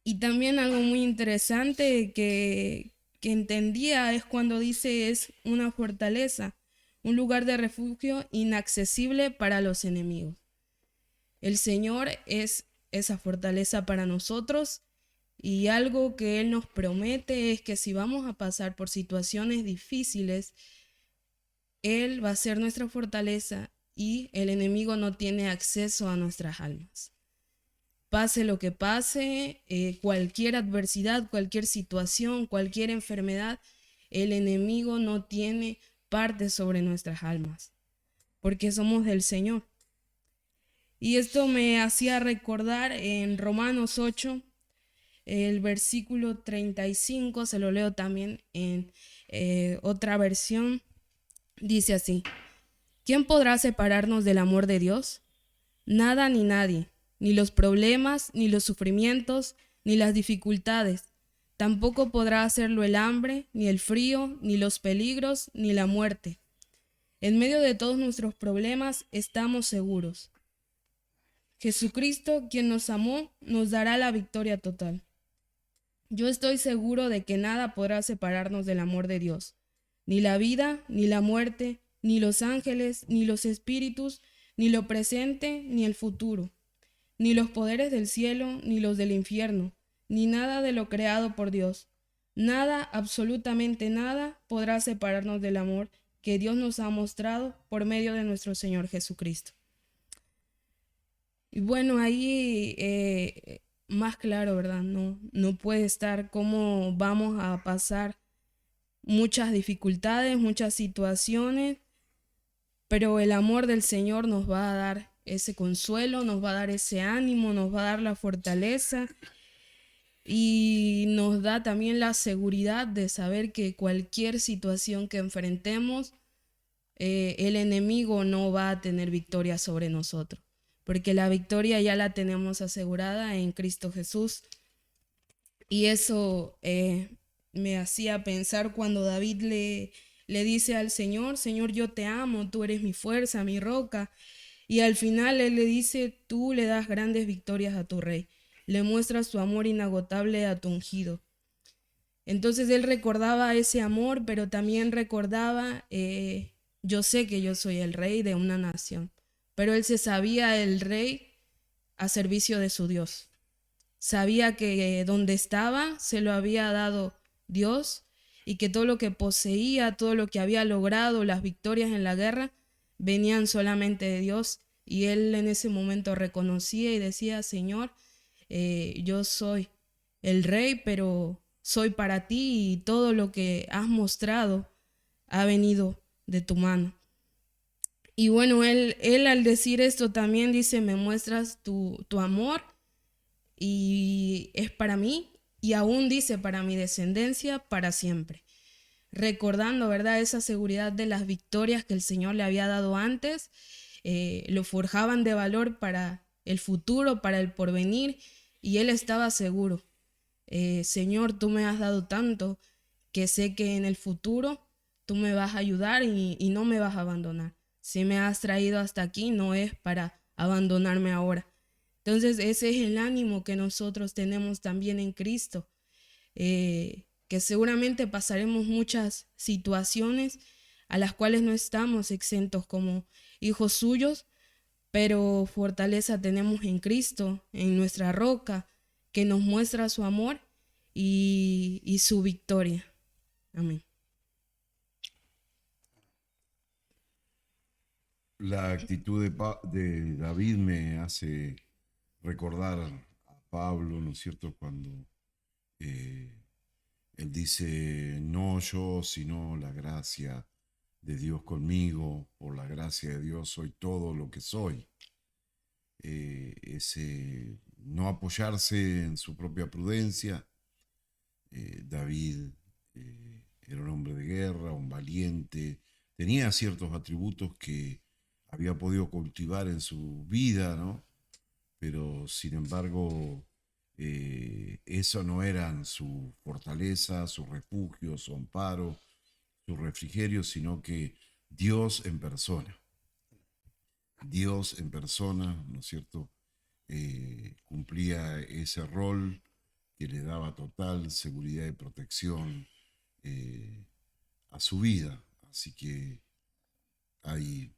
Y también algo muy interesante que entendía es cuando dice: es una fortaleza, un lugar de refugio inaccesible para los enemigos. El Señor es esa fortaleza para nosotros, y algo que Él nos promete es que si vamos a pasar por situaciones difíciles, Él va a ser nuestra fortaleza y el enemigo no tiene acceso a nuestras almas. Pase lo que pase, cualquier adversidad, cualquier situación, cualquier enfermedad, el enemigo no tiene parte sobre nuestras almas, porque somos del Señor. Y esto me hacía recordar en Romanos 8, el versículo 35, se lo leo también en otra versión. Dice así: ¿quién podrá separarnos del amor de Dios? Nada ni nadie, ni los problemas, ni los sufrimientos, ni las dificultades. Tampoco podrá hacerlo el hambre, ni el frío, ni los peligros, ni la muerte. En medio de todos nuestros problemas estamos seguros. Jesucristo, quien nos amó, nos dará la victoria total. Yo estoy seguro de que nada podrá separarnos del amor de Dios. Ni la vida, ni la muerte, ni los ángeles, ni los espíritus, ni lo presente, ni el futuro, ni los poderes del cielo, ni los del infierno, ni nada de lo creado por Dios. Nada, absolutamente nada, podrá separarnos del amor que Dios nos ha mostrado por medio de nuestro Señor Jesucristo. Y bueno, ahí más claro, ¿verdad? No puede estar cómo vamos a pasar muchas dificultades, muchas situaciones, pero el amor del Señor nos va a dar ese consuelo, nos va a dar ese ánimo, nos va a dar la fortaleza y nos da también la seguridad de saber que cualquier situación que enfrentemos, el enemigo no va a tener victoria sobre nosotros, porque la victoria ya la tenemos asegurada en Cristo Jesús. Y eso me hacía pensar cuando David le dice al Señor: Señor, yo te amo, tú eres mi fuerza, mi roca. Y al final él le dice: tú le das grandes victorias a tu rey, le muestras tu amor inagotable a tu ungido. Entonces él recordaba ese amor, pero también recordaba, yo sé que yo soy el rey de una nación, pero él se sabía el rey a servicio de su Dios. Sabía que donde estaba se lo había dado Dios y que todo lo que poseía, todo lo que había logrado, las victorias en la guerra, venían solamente de Dios. Y él en ese momento reconocía y decía: Señor, yo soy el rey, pero soy para ti y todo lo que has mostrado ha venido de tu mano. Y bueno, él al decir esto también dice: me muestras tu amor y es para mí, y aún dice: para mi descendencia para siempre. Recordando, ¿verdad?, esa seguridad de las victorias que el Señor le había dado antes, lo forjaban de valor para el futuro, para el porvenir, y él estaba seguro. Señor, tú me has dado tanto que sé que en el futuro tú me vas a ayudar y no me vas a abandonar. Si me has traído hasta aquí, no es para abandonarme ahora. Entonces ese es el ánimo que nosotros tenemos también en Cristo, que seguramente pasaremos muchas situaciones a las cuales no estamos exentos como hijos suyos, pero fortaleza tenemos en Cristo, en nuestra roca, que nos muestra su amor y su victoria. Amén. La actitud de David me hace recordar a Pablo, ¿no es cierto?, cuando él dice: no yo, sino la gracia de Dios conmigo, por la gracia de Dios soy todo lo que soy. Ese no apoyarse en su propia prudencia. David era un hombre de guerra, un valiente, tenía ciertos atributos que había podido cultivar en su vida, ¿no? Pero sin embargo, eso no eran su fortaleza, su refugio, su amparo, su refrigerio, sino que Dios en persona. Dios en persona, ¿no es cierto?, cumplía ese rol que le daba total seguridad y protección a su vida. Así que hay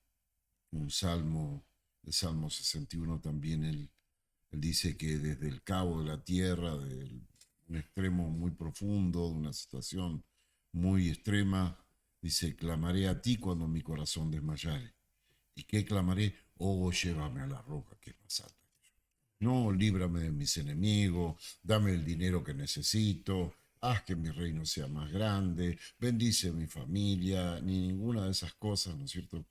un salmo, el Salmo 61 también, él dice que desde el cabo de la tierra, de un extremo muy profundo, de una situación muy extrema, dice: clamaré a ti cuando mi corazón desmayare. ¿Y qué clamaré? Oh, llévame a la roca que es más alta que yo. No, líbrame de mis enemigos, dame el dinero que necesito, haz que mi reino sea más grande, bendice a mi familia, ni ninguna de esas cosas, ¿no es cierto?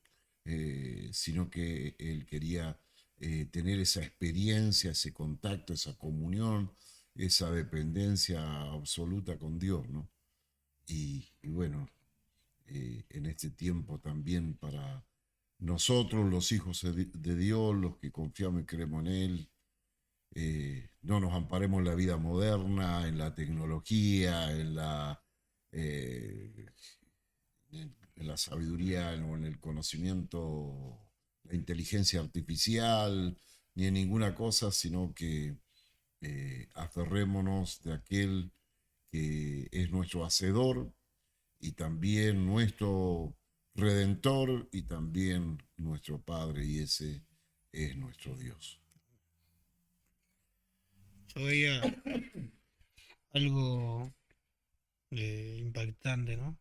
Sino que él quería tener esa experiencia, ese contacto, esa comunión, esa dependencia absoluta con Dios, ¿no? Y bueno, en este tiempo también para nosotros, los hijos de Dios, los que confiamos y creemos en Él, no nos amparemos en la vida moderna, en la tecnología, en la sabiduría o en el conocimiento, la inteligencia artificial, ni en ninguna cosa, sino que aferrémonos de aquel que es nuestro hacedor y también nuestro redentor y también nuestro Padre, y ese es nuestro Dios. Yo veía algo impactante, ¿no?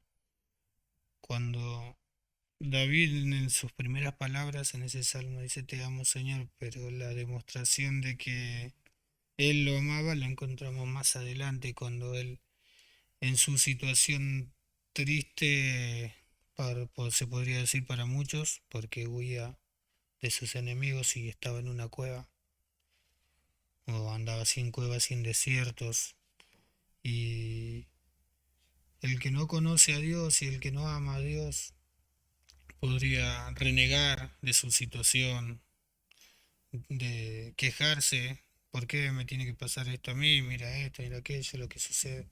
Cuando David en sus primeras palabras en ese salmo dice te amo Señor, pero la demostración de que él lo amaba la encontramos más adelante cuando él en su situación triste, se podría decir para muchos, porque huía de sus enemigos y estaba en una cueva, o andaba sin cuevas, sin desiertos, y el que no conoce a Dios y el que no ama a Dios podría renegar de su situación, de quejarse, ¿por qué me tiene que pasar esto a mí? Mira esto, mira aquello, lo que sucede.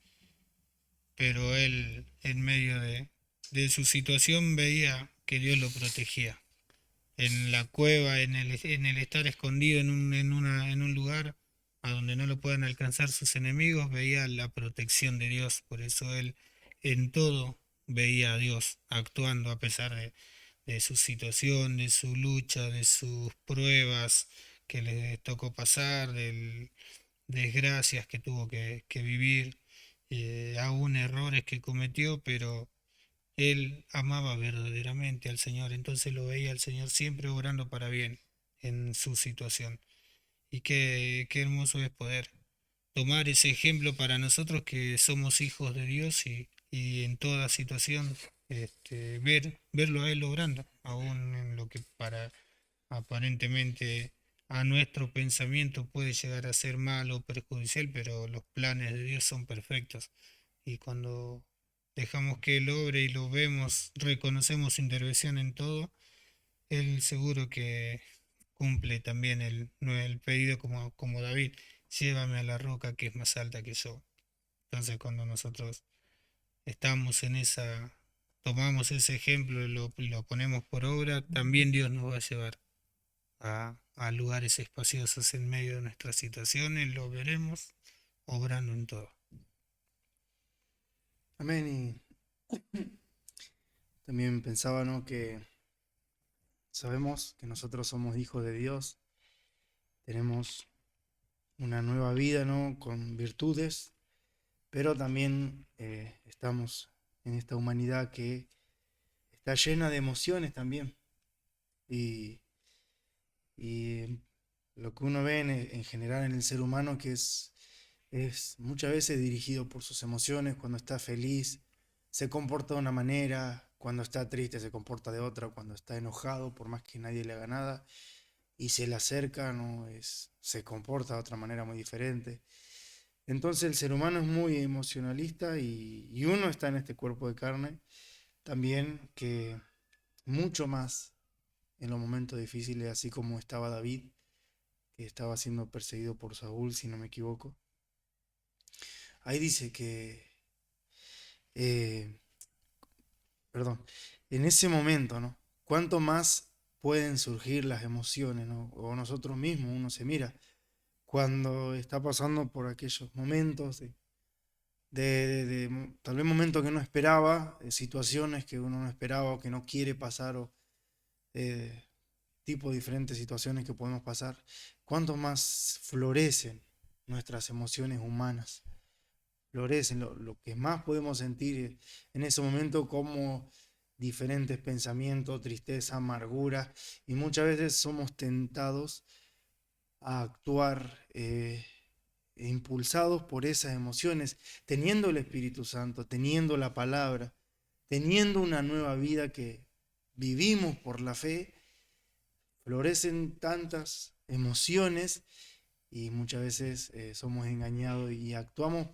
Pero él, en medio de su situación, veía que Dios lo protegía. En la cueva, en el estar escondido en un lugar a donde no lo puedan alcanzar sus enemigos, veía la protección de Dios. Por eso él en todo veía a Dios actuando a pesar de su situación, de su lucha, de sus pruebas que le tocó pasar, de desgracias que tuvo que vivir, aún errores que cometió, pero él amaba verdaderamente al Señor, entonces lo veía al Señor siempre obrando para bien en su situación. Y qué hermoso es poder tomar ese ejemplo para nosotros que somos hijos de Dios y en toda situación verlo a Él obrando, aún en lo que para aparentemente a nuestro pensamiento puede llegar a ser malo o perjudicial, pero los planes de Dios son perfectos. Y cuando dejamos que Él obre y lo vemos, reconocemos su intervención en todo, Él seguro que cumple también el pedido como David, llévame a la roca que es más alta que yo. Entonces cuando nosotros estamos en tomamos ese ejemplo y lo ponemos por obra, también Dios nos va a llevar a lugares espaciosos en medio de nuestras situaciones, lo veremos obrando en todo. Amén. Y también pensaba, ¿no?, que sabemos que nosotros somos hijos de Dios, tenemos una nueva vida, ¿no?, con virtudes, pero también estamos en esta humanidad que está llena de emociones también. Y, y lo que uno ve en general en el ser humano que es muchas veces dirigido por sus emociones. Cuando está feliz se comporta de una manera, cuando está triste se comporta de otra, cuando está enojado, por más que nadie le haga nada y se le acerca, ¿no?, se comporta de otra manera muy diferente. Entonces el ser humano es muy emocionalista y uno está en este cuerpo de carne también que mucho más en los momentos difíciles, así como estaba David, que estaba siendo perseguido por Saúl, si no me equivoco. Ahí dice que, eh, perdón, en ese momento, ¿no?, ¿cuánto más pueden surgir las emociones, ¿no? O nosotros mismos, uno se mira cuando está pasando por aquellos momentos tal vez momentos que no esperaba, situaciones que uno no esperaba o que no quiere pasar, o tipo de diferentes situaciones que podemos pasar, cuánto más florecen nuestras emociones humanas, florecen lo que más podemos sentir en ese momento, como diferentes pensamientos, tristeza, amargura, y muchas veces somos tentados a actuar impulsados por esas emociones, teniendo el Espíritu Santo, teniendo la palabra, teniendo una nueva vida que vivimos por la fe. Florecen tantas emociones y muchas veces somos engañados y actuamos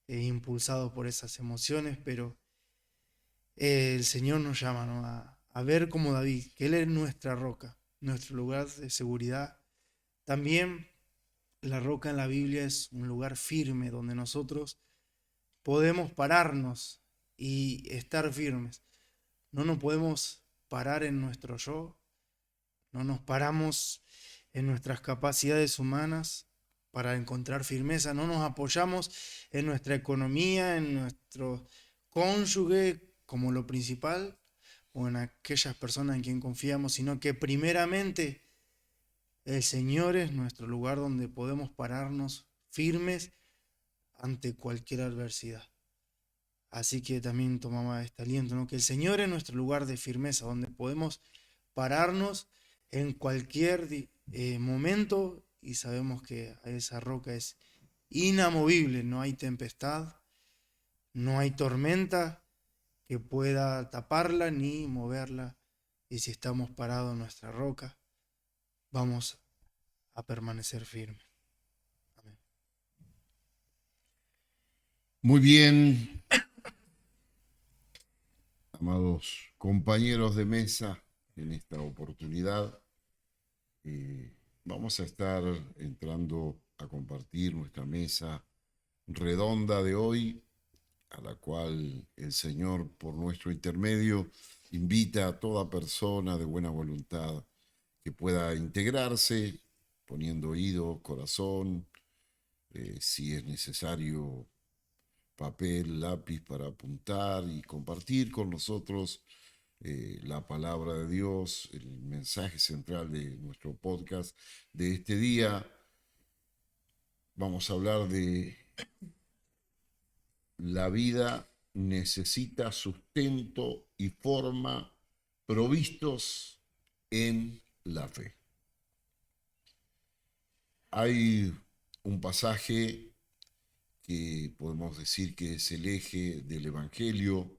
impulsados por esas emociones, pero el Señor nos llama, ¿no?, a ver como David, que Él es nuestra roca, nuestro lugar de seguridad. También la roca en la Biblia es un lugar firme donde nosotros podemos pararnos y estar firmes. No nos podemos parar en nuestro yo, no nos paramos en nuestras capacidades humanas para encontrar firmeza, no nos apoyamos en nuestra economía, en nuestro cónyuge como lo principal o en aquellas personas en quien confiamos, sino que primeramente el Señor es nuestro lugar donde podemos pararnos firmes ante cualquier adversidad. Así que también tomaba este aliento, ¿no? Que el Señor es nuestro lugar de firmeza, donde podemos pararnos en cualquier momento y sabemos que esa roca es inamovible, no hay tempestad, no hay tormenta que pueda taparla ni moverla. Y si estamos parados en nuestra roca, vamos a permanecer firmes. Amén. Muy bien, amados compañeros de mesa, en esta oportunidad vamos a estar entrando a compartir nuestra mesa redonda de hoy, a la cual el Señor, por nuestro intermedio, invita a toda persona de buena voluntad que pueda integrarse, poniendo oído, corazón, si es necesario, papel, lápiz para apuntar y compartir con nosotros la palabra de Dios, el mensaje central de nuestro podcast de este día. Vamos a hablar de la vida necesita sustento y forma provistos en la fe. Hay un pasaje que podemos decir que es el eje del Evangelio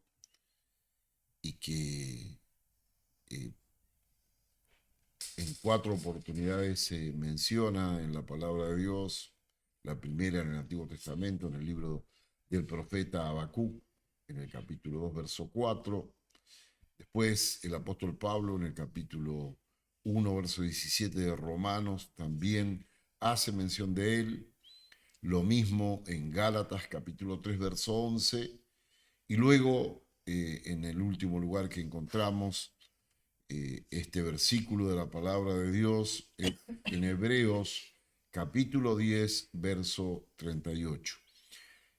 y que en 4 oportunidades se menciona en la palabra de Dios. La primera en el Antiguo Testamento, en el libro del profeta Habacuc, en el capítulo 2, verso 4. Después el apóstol Pablo en el capítulo 1, verso 17 de Romanos, también hace mención de él. Lo mismo en Gálatas, capítulo 3, verso 11. Y luego, en el último lugar que encontramos, este versículo de la palabra de Dios, en Hebreos, capítulo 10, verso 38.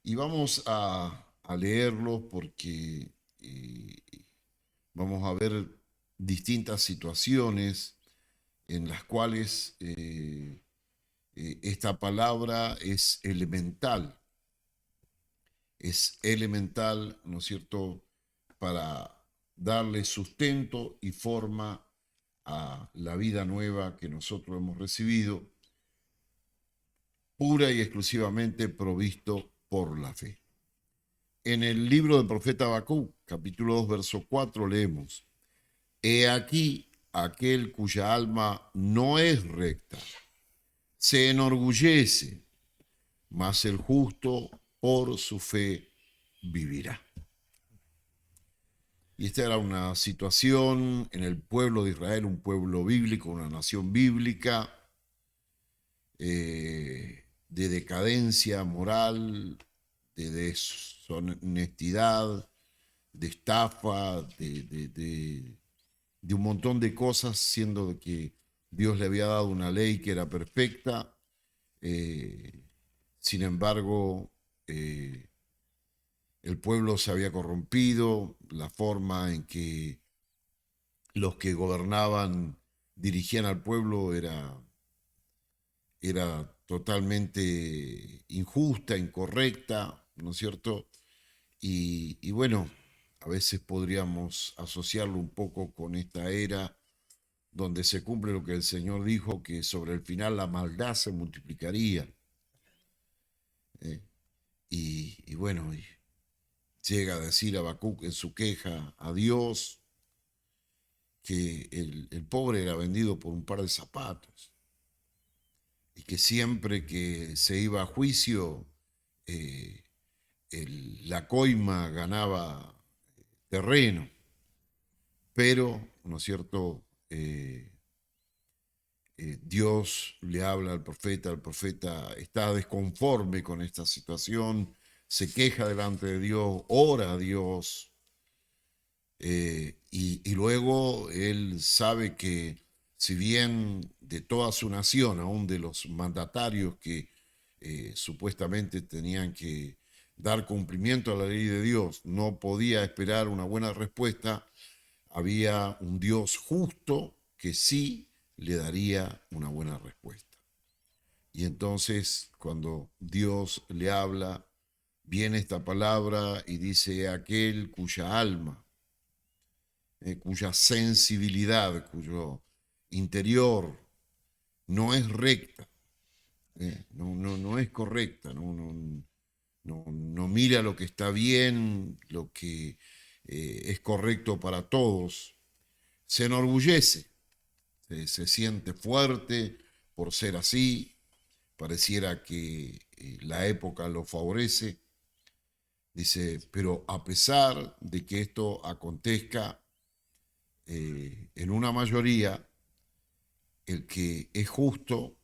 Y vamos a leerlo porque vamos a ver distintas situaciones en las cuales esta palabra es elemental, ¿no es cierto?, para darle sustento y forma a la vida nueva que nosotros hemos recibido, pura y exclusivamente provisto por la fe. En el libro del profeta Habacuc, capítulo 2, verso 4, leemos: He aquí aquel cuya alma no es recta, se enorgullece, mas el justo por su fe vivirá. Y esta era una situación en el pueblo de Israel, un pueblo bíblico, una nación bíblica, de decadencia moral, de deshonestidad, de estafa, de un montón de cosas, siendo que Dios le había dado una ley que era perfecta. Sin embargo, el pueblo se había corrompido, la forma en que los que gobernaban dirigían al pueblo era totalmente injusta, incorrecta, ¿no es cierto? Y bueno, a veces podríamos asociarlo un poco con esta era donde se cumple lo que el Señor dijo, que sobre el final la maldad se multiplicaría. Y bueno, llega a decir Habacuc en su queja a Dios que el pobre era vendido por un par de zapatos y que siempre que se iba a juicio la coima ganaba terreno, pero, ¿no es cierto?, Dios le habla al profeta está desconforme con esta situación, se queja delante de Dios, ora a Dios, y luego él sabe que si bien de toda su nación, aún de los mandatarios que supuestamente tenían que dar cumplimiento a la ley de Dios, no podía esperar una buena respuesta, había un Dios justo que sí le daría una buena respuesta. Y entonces cuando Dios le habla, viene esta palabra y dice: aquel cuya alma, cuya sensibilidad, cuyo interior no es recta, no es correcta, no mira lo que está bien, lo que es correcto para todos, se enorgullece, se siente fuerte por ser así, pareciera que la época lo favorece. Dice, pero a pesar de que esto acontezca, en una mayoría, el que es justo,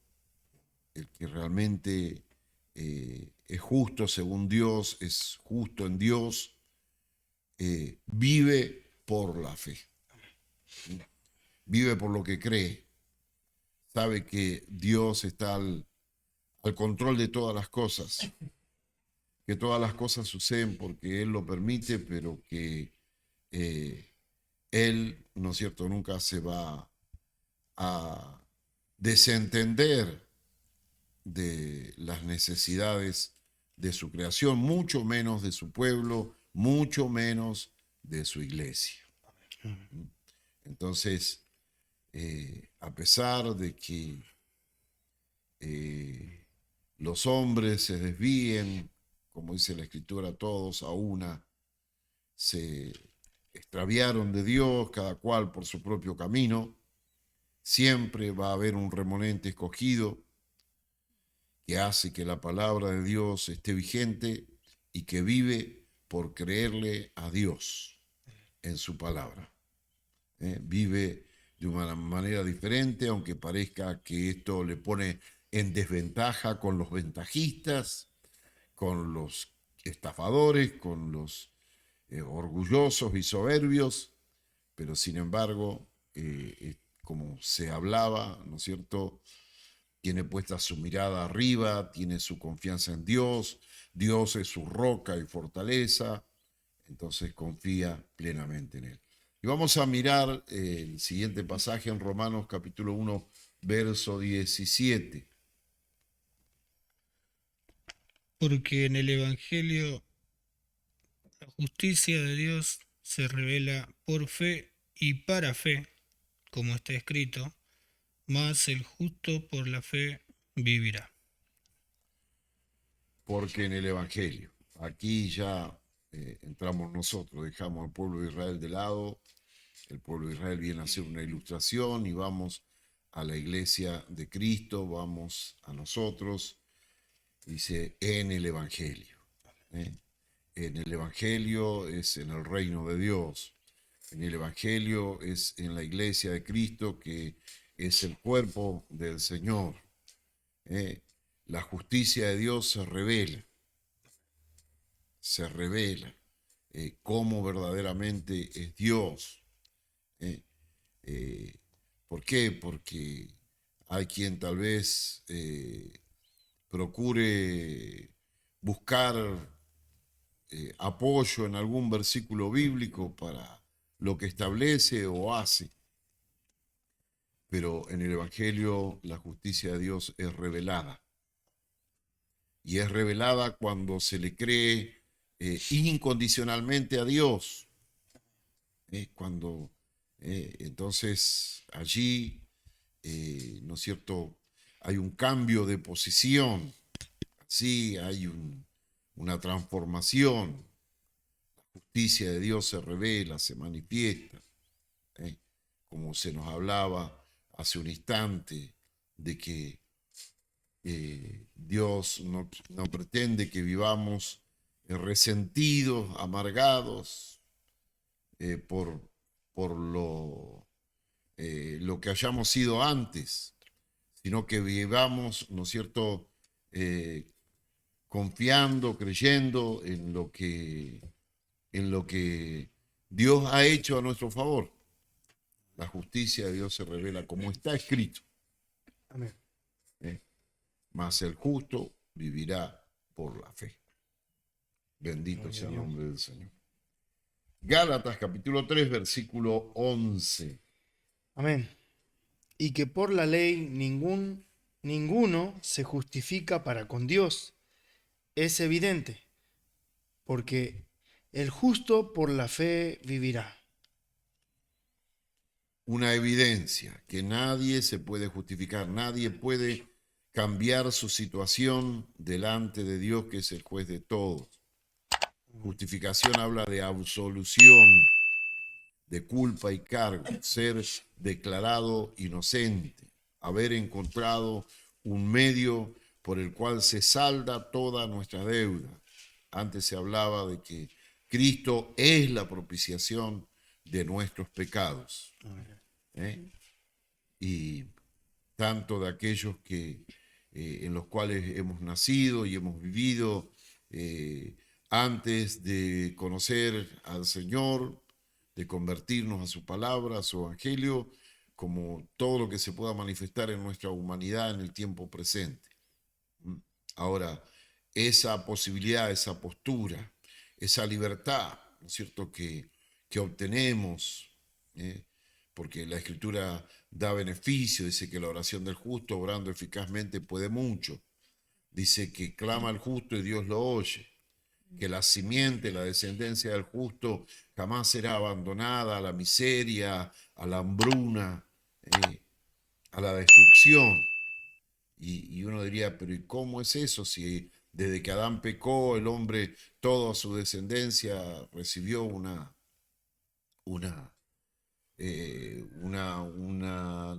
el que realmente es justo según Dios, es justo en Dios, vive por la fe, vive por lo que cree, sabe que Dios está al control de todas las cosas, que todas las cosas suceden porque Él lo permite, pero que Él, ¿no es cierto?, nunca se va a desentender de las necesidades de su creación, mucho menos de su pueblo, mucho menos de su iglesia. Entonces, a pesar de que los hombres se desvíen, como dice la Escritura, todos a una se extraviaron de Dios, cada cual por su propio camino, siempre va a haber un remanente escogido que hace que la palabra de Dios esté vigente y que vive por creerle a Dios en su palabra. Vive de una manera diferente, aunque parezca que esto le pone en desventaja con los ventajistas, con los estafadores, con los orgullosos y soberbios, pero sin embargo, como se hablaba, ¿no es cierto?, tiene puesta su mirada arriba, tiene su confianza en Dios, Dios es su roca y fortaleza, entonces confía plenamente en Él. Y vamos a mirar el siguiente pasaje en Romanos capítulo 1, verso 17. Porque en el Evangelio la justicia de Dios se revela por fe y para fe, como está escrito, mas el justo por la fe vivirá. Porque en el Evangelio, aquí ya entramos nosotros, dejamos al pueblo de Israel de lado, el pueblo de Israel viene a hacer una ilustración y vamos a la iglesia de Cristo, vamos a nosotros, dice en el Evangelio. En el Evangelio es en el reino de Dios, en el Evangelio es en la iglesia de Cristo, que es el cuerpo del Señor. La justicia de Dios se revela cómo verdaderamente es Dios. ¿Por qué? Porque hay quien tal vez procure buscar apoyo en algún versículo bíblico para lo que establece o hace. Pero en el Evangelio la justicia de Dios es revelada. Y es revelada cuando se le cree incondicionalmente a Dios. Entonces allí, ¿no es cierto?, hay un cambio de posición, sí, hay una transformación. La justicia de Dios se revela, se manifiesta, como se nos hablaba hace un instante, de que Dios no pretende que vivamos resentidos, amargados por lo que hayamos sido antes, sino que vivamos, ¿no es cierto?, confiando, creyendo en lo que Dios ha hecho a nuestro favor. La justicia de Dios se revela como está escrito. Amén. Mas el justo vivirá por la fe. Bendito sea el nombre del Señor. Gálatas capítulo 3, versículo 11. Amén. Y que por la ley ninguno se justifica para con Dios. Es evidente, porque el justo por la fe vivirá. Una evidencia que nadie se puede justificar, nadie puede cambiar su situación delante de Dios, que es el juez de todos. Justificación habla de absolución, de culpa y cargo, ser declarado inocente, haber encontrado un medio por el cual se salda toda nuestra deuda. Antes se hablaba de que Cristo es la propiciación de nuestros pecados. Y tanto de aquellos que en los cuales hemos nacido y hemos vivido antes de conocer al Señor, de convertirnos a su palabra, a su evangelio, como todo lo que se pueda manifestar en nuestra humanidad en el tiempo presente. Ahora, esa posibilidad, esa postura, esa libertad, ¿no es cierto?, que obtenemos, porque la Escritura da beneficio, dice que la oración del justo, obrando eficazmente, puede mucho. Dice que clama al justo y Dios lo oye, que la simiente, la descendencia del justo jamás será abandonada a la miseria, a la hambruna, a la destrucción. Y uno diría, pero ¿y cómo es eso? Si desde que Adán pecó, el hombre, toda su descendencia recibió una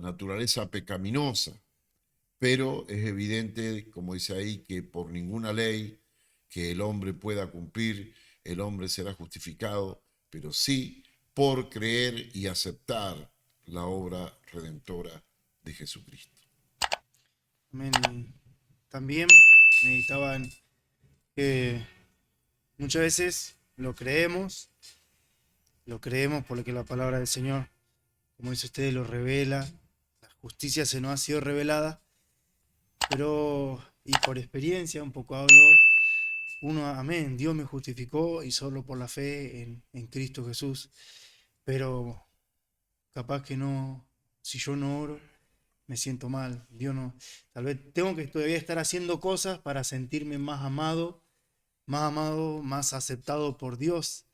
naturaleza pecaminosa. Pero es evidente, como dice ahí, que por ninguna ley que el hombre pueda cumplir, el hombre será justificado, pero sí por creer y aceptar la obra redentora de Jesucristo. Amén. Y también meditaba en que muchas veces lo creemos porque la palabra del Señor, como dice usted, lo revela, la justicia se nos ha sido revelada, pero, y por experiencia un poco hablo, amén, Dios me justificó y solo por la fe en Cristo Jesús, pero capaz que no, si yo no oro, me siento mal, Dios no, tal vez tengo que todavía estar haciendo cosas para sentirme más amado, más aceptado por Dios.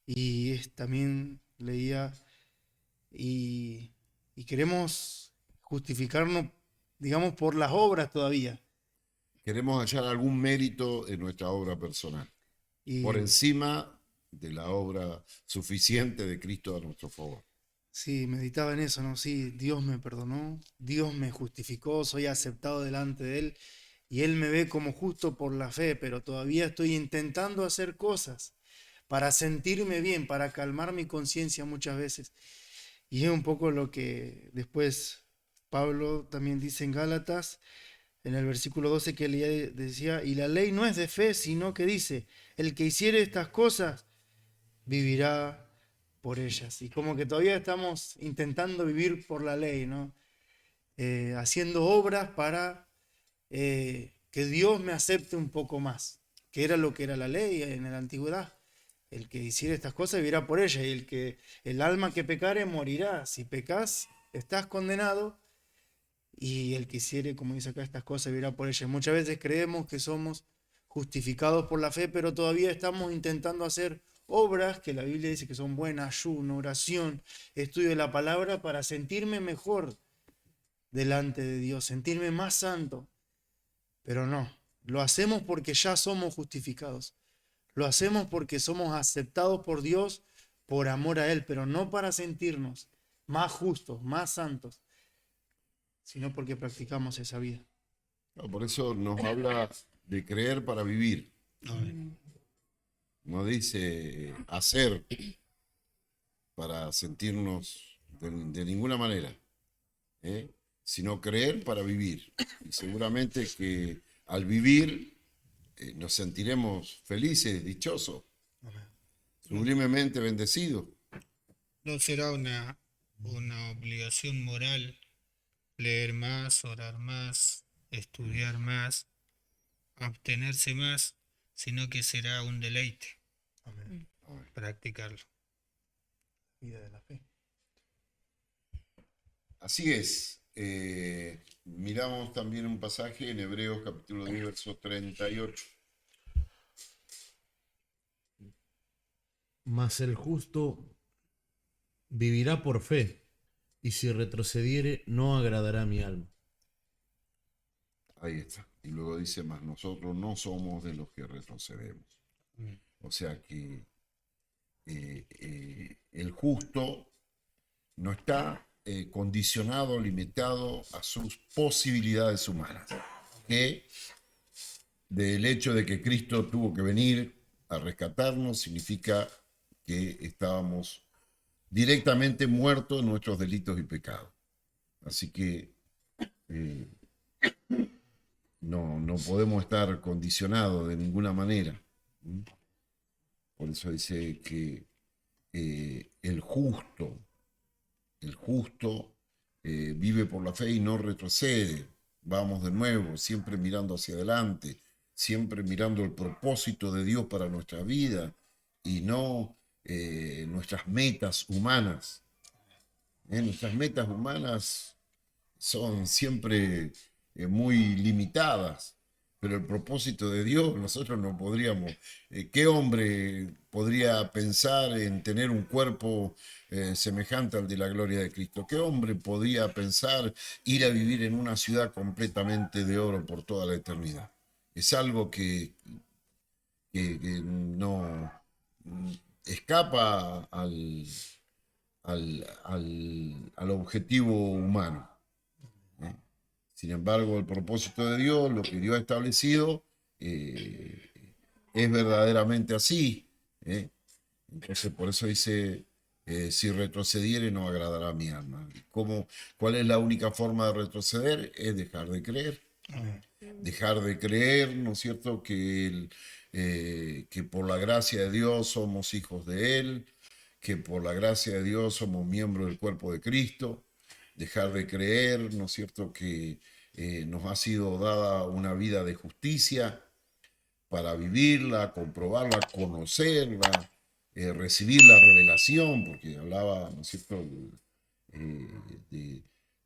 Y también leía, y queremos justificarnos, digamos, por las obras todavía. Queremos hallar algún mérito en nuestra obra personal, por encima de la obra suficiente de Cristo a nuestro favor. Sí, meditaba en eso, ¿no? Sí, Dios me perdonó, Dios me justificó, soy aceptado delante de Él, y Él me ve como justo por la fe, pero todavía estoy intentando hacer cosas para sentirme bien, para calmar mi conciencia muchas veces. Y es un poco lo que después Pablo también dice en Gálatas, en el versículo 12 que leía, decía, y la ley no es de fe, sino que dice, el que hiciere estas cosas vivirá por ellas. Y como que todavía estamos intentando vivir por la ley, ¿no? Haciendo obras para que Dios me acepte un poco más, que era lo que era la ley en la antigüedad. El que hiciera estas cosas vivirá por ellas, y el alma que pecare morirá. Si pecas, estás condenado, y el que hiciere, como dice acá, estas cosas vivirá por ellas. Muchas veces creemos que somos justificados por la fe, pero todavía estamos intentando hacer obras que la Biblia dice que son buenas, ayuno, oración, estudio de la palabra, para sentirme mejor delante de Dios, sentirme más santo. Pero no, lo hacemos porque ya somos justificados. Lo hacemos porque somos aceptados por Dios por amor a Él, pero no para sentirnos más justos, más santos, sino porque practicamos esa vida. No, por eso nos habla de creer para vivir. No dice hacer para sentirnos de ninguna manera, sino creer para vivir. Y seguramente que al vivir nos sentiremos felices, dichosos. sublimemente bendecido. No será una obligación moral leer más, orar más, estudiar más, abstenerse más, sino que será un deleite Amén. practicarlo. Vida de la fe. Así es. Miramos también un pasaje en Hebreos capítulo 10, verso 38. Mas el justo vivirá por fe, y si retrocediere, no agradará a mi alma. Ahí está. Y luego dice, más nosotros no somos de los que retrocedemos. O sea que el justo no está condicionado, limitado a sus posibilidades humanas. Que del hecho de que Cristo tuvo que venir a rescatarnos significa que estábamos directamente muertos en nuestros delitos y pecados. Así que no podemos estar condicionados de ninguna manera. Por eso dice que el justo vive por la fe y no retrocede. Vamos de nuevo, siempre mirando hacia adelante, siempre mirando el propósito de Dios para nuestra vida y no nuestras metas humanas. Nuestras metas humanas son siempre muy limitadas, pero el propósito de Dios nosotros no podríamos. ¿Qué hombre podría pensar en tener un cuerpo semejante al de la gloria de Cristo? ¿Qué hombre podría pensar ir a vivir en una ciudad completamente de oro por toda la eternidad? Es algo que no escapa al objetivo humano. Sin embargo, el propósito de Dios, lo que Dios ha establecido, es verdaderamente así. Entonces, por eso dice, si retrocediere no agradará a mi alma. ¿Cuál es la única forma de retroceder? Es dejar de creer. Dejar de creer, ¿no es cierto?, que por la gracia de Dios somos hijos de Él, que por la gracia de Dios somos miembros del cuerpo de Cristo. Dejar de creer, ¿no es cierto?, que nos ha sido dada una vida de justicia para vivirla, comprobarla, conocerla, recibir la revelación, porque hablaba, ¿no es cierto?,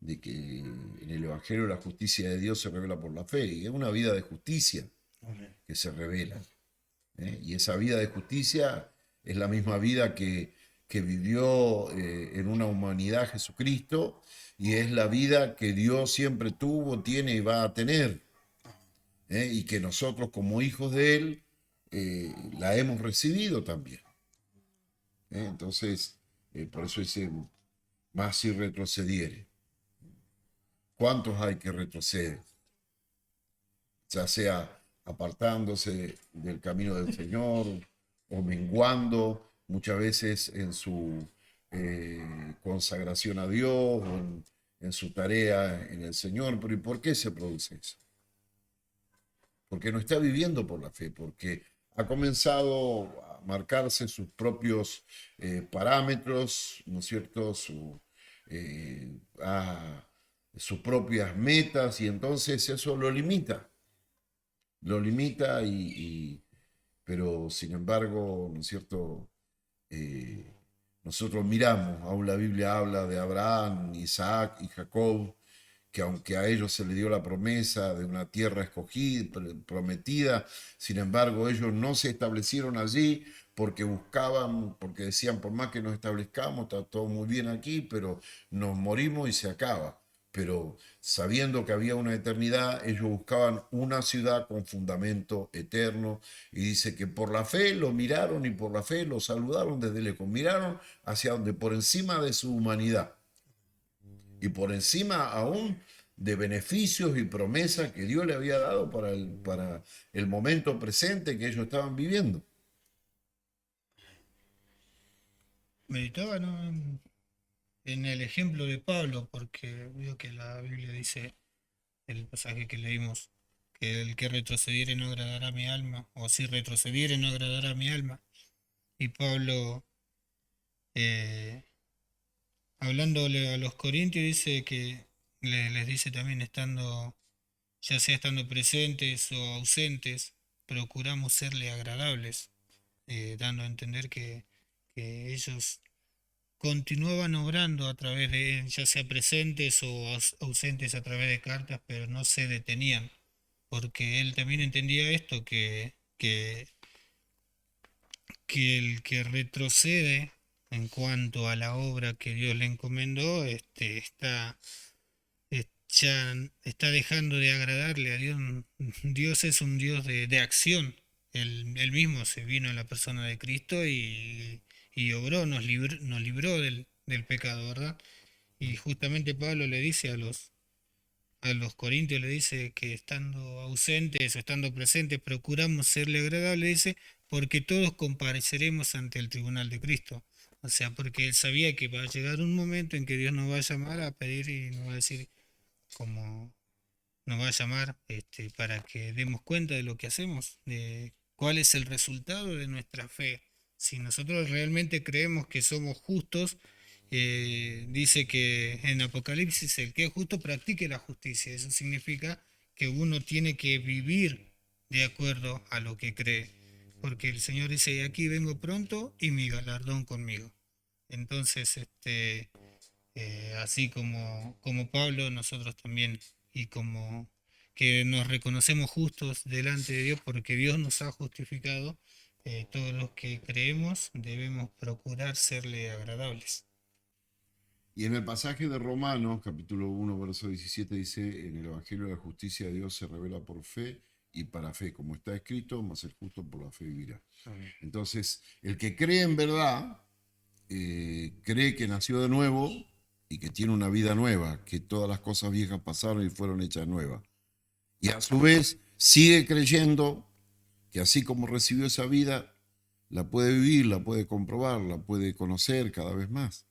de que en el Evangelio la justicia de Dios se revela por la fe, y es una vida de justicia que se revela. Y esa vida de justicia es la misma vida que vivió en una humanidad Jesucristo, y es la vida que Dios siempre tuvo, tiene y va a tener, y que nosotros como hijos de Él la hemos recibido también. Entonces, por eso dice, más si retrocediere. ¿Cuántos hay que retroceder? Ya sea apartándose del camino del Señor o menguando muchas veces en su consagración a Dios o en su tarea en el Señor. Pero ¿y por qué se produce eso? Porque no está viviendo por la fe, porque ha comenzado a marcarse sus propios parámetros, ¿no es cierto?, sus propias metas, y entonces eso lo limita, pero sin embargo, ¿no es cierto?, nosotros miramos, aún la Biblia habla de Abraham, Isaac y Jacob, que aunque a ellos se les dio la promesa de una tierra escogida, prometida, sin embargo ellos no se establecieron allí porque buscaban, porque decían, por más que nos establezcamos, está todo muy bien aquí, pero nos morimos y se acaba. Pero sabiendo que había una eternidad, ellos buscaban una ciudad con fundamento eterno, y dice que por la fe lo miraron y por la fe lo saludaron desde lejos, miraron hacia donde, por encima de su humanidad y por encima aún de beneficios y promesas que Dios le había dado para el momento presente que ellos estaban viviendo. Meditaba, ¿no?, en el ejemplo de Pablo, porque veo que la Biblia dice, el pasaje que leímos, que el que retrocediere no agradará a mi alma, o si retrocediere no agradará a mi alma. Y Pablo, eh, hablándole a los corintios, dice que les dice también estando, ya sea estando presentes o ausentes, procuramos serle agradables, dando a entender que ellos continuaban obrando a través de, ya sea presentes o ausentes a través de cartas, pero no se detenían, porque él también entendía esto, que el que retrocede en cuanto a la obra que Dios le encomendó, ya está dejando de agradarle a Dios. Dios es un Dios de acción. Él mismo se vino en la persona de Cristo y obró, nos libró del pecado, ¿verdad? Y justamente Pablo le dice a los corintios, le dice que estando ausentes o estando presentes, procuramos serle agradable, dice, porque todos compareceremos ante el tribunal de Cristo. O sea, porque él sabía que va a llegar un momento en que Dios nos va a llamar a pedir y nos va a decir, como nos va a llamar para que demos cuenta de lo que hacemos, de cuál es el resultado de nuestra fe. Si nosotros realmente creemos que somos justos, dice que en Apocalipsis el que es justo practique la justicia. Eso significa que uno tiene que vivir de acuerdo a lo que cree. Porque el Señor dice, aquí vengo pronto y mi galardón conmigo. Entonces, así como Pablo, nosotros también, y como que nos reconocemos justos delante de Dios porque Dios nos ha justificado, todos los que creemos debemos procurar serle agradables. Y en el pasaje de Romanos, capítulo 1, verso 17, dice, en el Evangelio de la justicia de Dios se revela por fe y para fe, como está escrito, mas el justo por la fe vivirá. Amén. Entonces, el que cree en verdad, cree que nació de nuevo y que tiene una vida nueva, que todas las cosas viejas pasaron y fueron hechas nuevas. Y a su vez sigue creyendo que así como recibió esa vida, la puede vivir, la puede comprobar, la puede conocer cada vez más.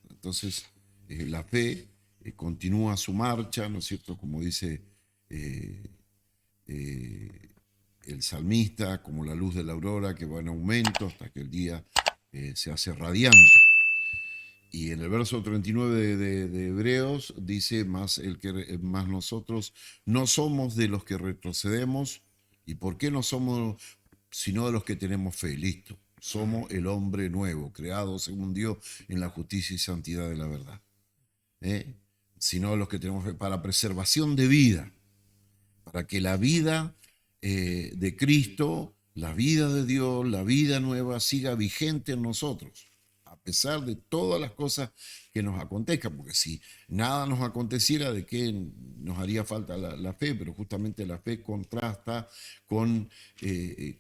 Entonces, la fe continúa su marcha, ¿no es cierto? Como dice eh, el salmista, como la luz de la aurora que va en aumento hasta que el día se hace radiante. Y en el verso 39 de Hebreos dice, más nosotros no somos de los que retrocedemos. ¿Y por qué no somos sino de los que tenemos fe? Listo. Somos el hombre nuevo, creado según Dios en la justicia y santidad de la verdad. Sino de los que tenemos fe para preservación de vida, para que la vida de Cristo, la vida de Dios, la vida nueva siga vigente en nosotros, a pesar de todas las cosas que nos acontezcan, porque si nada nos aconteciera, ¿de qué nos haría falta la fe? Pero justamente la fe contrasta con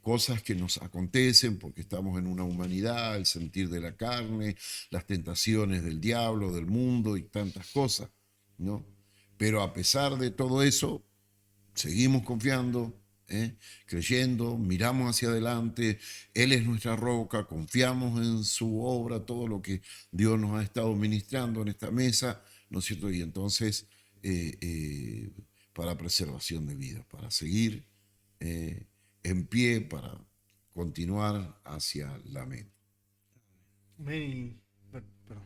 cosas que nos acontecen, porque estamos en una humanidad, el sentir de la carne, las tentaciones del diablo, del mundo y tantas cosas, ¿no? Pero a pesar de todo eso, seguimos confiando, creyendo, miramos hacia adelante, Él es nuestra roca, confiamos en su obra, todo lo que Dios nos ha estado ministrando en esta mesa, ¿no es cierto? Y entonces, para preservación de vida, para seguir en pie, para continuar hacia la meta. Perdón.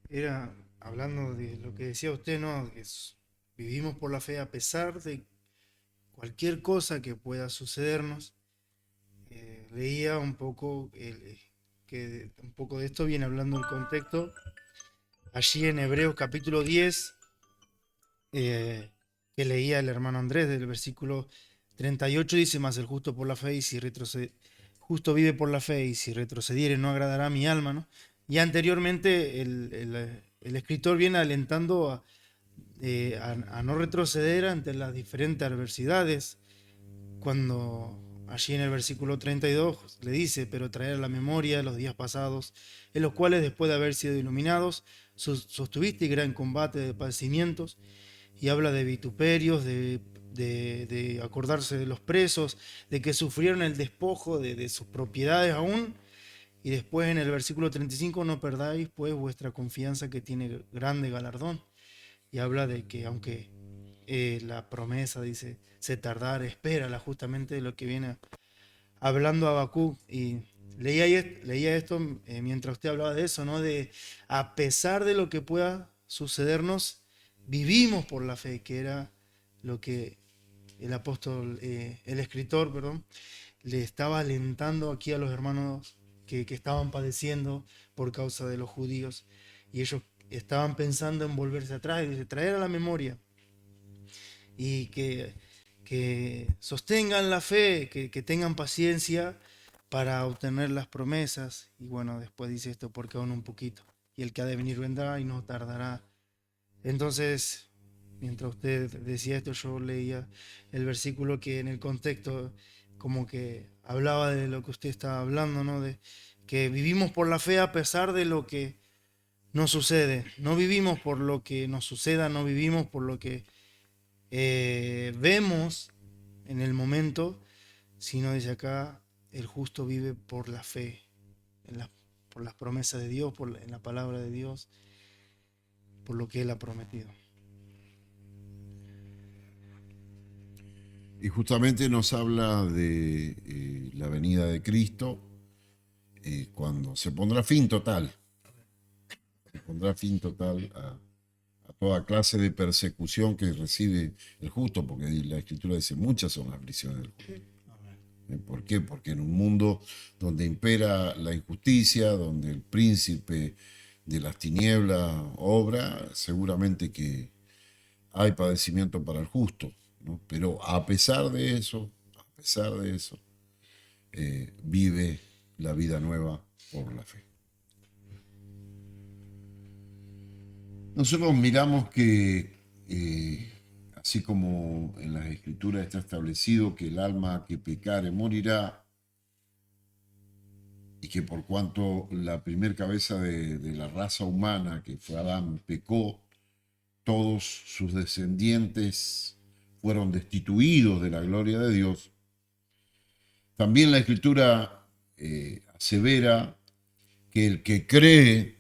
Era hablando de lo que decía usted, ¿no? Vivimos por la fe a pesar de cualquier cosa que pueda sucedernos. Leía un poco que un poco de esto viene hablando el contexto allí en Hebreos capítulo 10, que leía el hermano Andrés del versículo 38, dice, mas el justo por la fe y si justo vive por la fe y si retrocediere no agradará a mi alma, ¿no? Y anteriormente el escritor viene alentando a no retroceder ante las diferentes adversidades, cuando allí en el versículo 32 le dice, pero traer a la memoria los días pasados, en los cuales después de haber sido iluminados, sostuviste gran combate de padecimientos, y habla de vituperios, de acordarse de los presos, de que sufrieron el despojo de sus propiedades aún. Y después en el versículo 35, no perdáis pues vuestra confianza que tiene grande galardón. Y habla de que aunque la promesa, dice, se tardara, espérala, justamente de lo que viene hablando Habacuc. Y leía esto mientras usted hablaba de eso, ¿no? De a pesar de lo que pueda sucedernos, vivimos por la fe, que era lo que el escritor, perdón, le estaba alentando aquí a los hermanos que estaban padeciendo por causa de los judíos. Y ellos estaban pensando en volverse atrás y traer a la memoria. Y que sostengan la fe, que tengan paciencia para obtener las promesas. Y bueno, después dice esto, porque aún un poquito. Y el que ha de venir vendrá y no tardará. Entonces, mientras usted decía esto, yo leía el versículo que en el contexto como que hablaba de lo que usted estaba hablando, ¿no? De que vivimos por la fe a pesar de lo que nos sucede. No vivimos por lo que nos suceda, no vivimos por lo que vemos en el momento, sino dice acá, el justo vive por la fe, por las promesas de Dios, en la palabra de Dios, por lo que Él ha prometido. Y justamente nos habla de la venida de Cristo, cuando se pondrá fin total. Se pondrá fin total a toda clase de persecución que recibe el justo, porque la Escritura dice, muchas son las aflicciones del justo. ¿Por qué? Porque en un mundo donde impera la injusticia, donde el príncipe de las tinieblas obra, seguramente que hay padecimiento para el justo, ¿no? Pero a pesar de eso, vive la vida nueva por la fe. Nosotros miramos que, así como en las Escrituras está establecido que el alma que pecare morirá, y que por cuanto la primer cabeza de la raza humana, que fue Adán, pecó, todos sus descendientes fueron destituidos de la gloria de Dios. También la Escritura asevera que el que cree,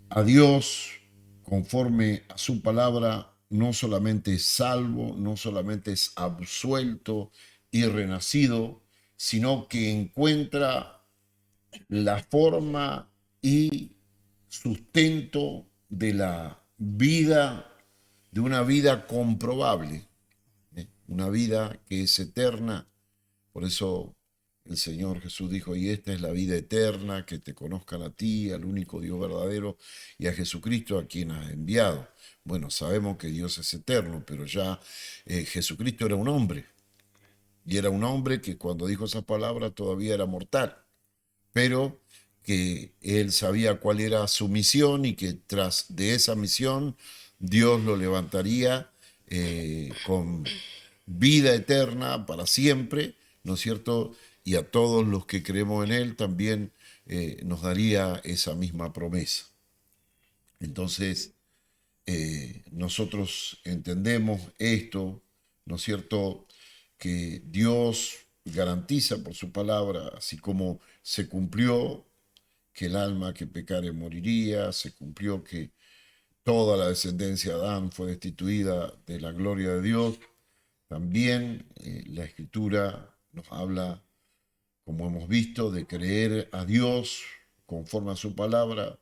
a Dios conforme a su palabra, no solamente es salvo, no solamente es absuelto y renacido, sino que encuentra la forma y sustento de la vida, de una vida comprobable, una vida que es eterna. Por eso el Señor Jesús dijo, y esta es la vida eterna, que te conozcan a ti, al único Dios verdadero, y a Jesucristo a quien has enviado. Bueno, sabemos que Dios es eterno, pero ya Jesucristo era un hombre. Y era un hombre que cuando dijo esa palabra todavía era mortal, pero que él sabía cuál era su misión y que tras de esa misión Dios lo levantaría con vida eterna para siempre, ¿no es cierto? Y a todos los que creemos en él también nos daría esa misma promesa. Entonces, nosotros entendemos esto, ¿no es cierto?, que Dios garantiza por su palabra, así como se cumplió que el alma que pecare moriría, se cumplió que toda la descendencia de Adán fue destituida de la gloria de Dios. También la Escritura nos habla, como hemos visto, de creer a Dios conforme a su palabra,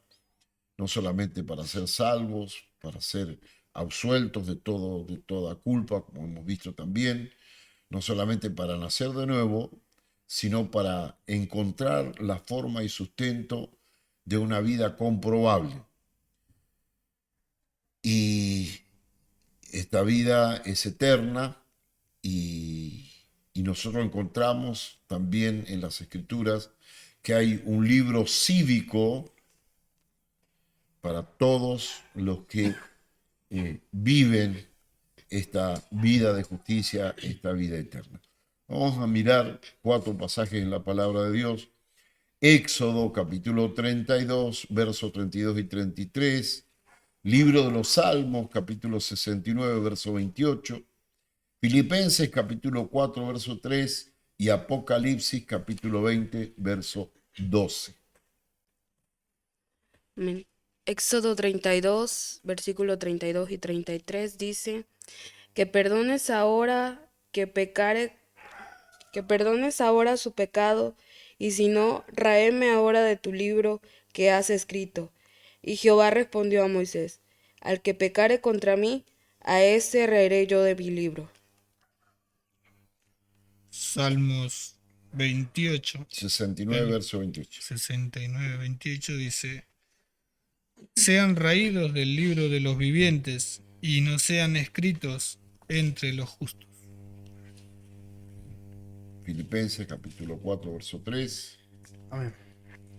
no solamente para ser salvos, para ser absueltos de toda culpa, como hemos visto también, no solamente para nacer de nuevo, sino para encontrar la forma y sustento de una vida comprobable. Y esta vida es eterna y nosotros encontramos también en las Escrituras que hay un libro cívico para todos los que viven esta vida de justicia, esta vida eterna. Vamos a mirar 4 pasajes en la palabra de Dios. Éxodo capítulo 32, versos 32 y 33. Libro de los Salmos capítulo 69, verso 28. Filipenses capítulo 4, verso 3. Y Apocalipsis capítulo 20, verso 12. Amén. Éxodo 32, versículo 32 y 33 dice, que perdones ahora que perdones ahora su pecado, y si no, raeme ahora de tu libro que has escrito. Y Jehová respondió a Moisés, al que pecare contra mí, a ese raeré yo de mi libro. Salmos 28, 69, el verso 28. 69, 28 dice, sean raídos del libro de los vivientes y no sean escritos entre los justos. Filipenses capítulo 4, verso 3. Amén.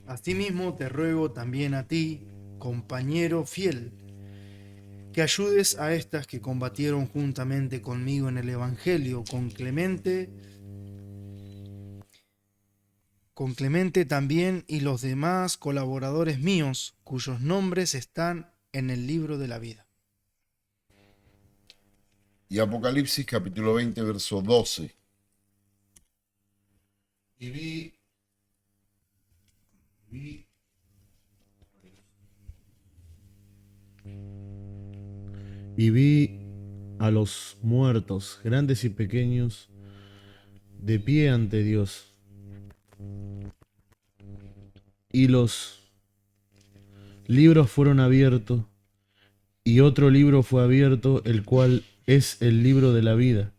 Asimismo te ruego también a ti, compañero fiel, que ayudes a estas que combatieron juntamente conmigo en el Evangelio, con Clemente también y los demás colaboradores míos, cuyos nombres están en el libro de la vida. Y Apocalipsis capítulo 20, verso 12. Y vi a los muertos, grandes y pequeños, de pie ante Dios. Y los libros fueron abiertos, y otro libro fue abierto, el cual es el libro de la vida.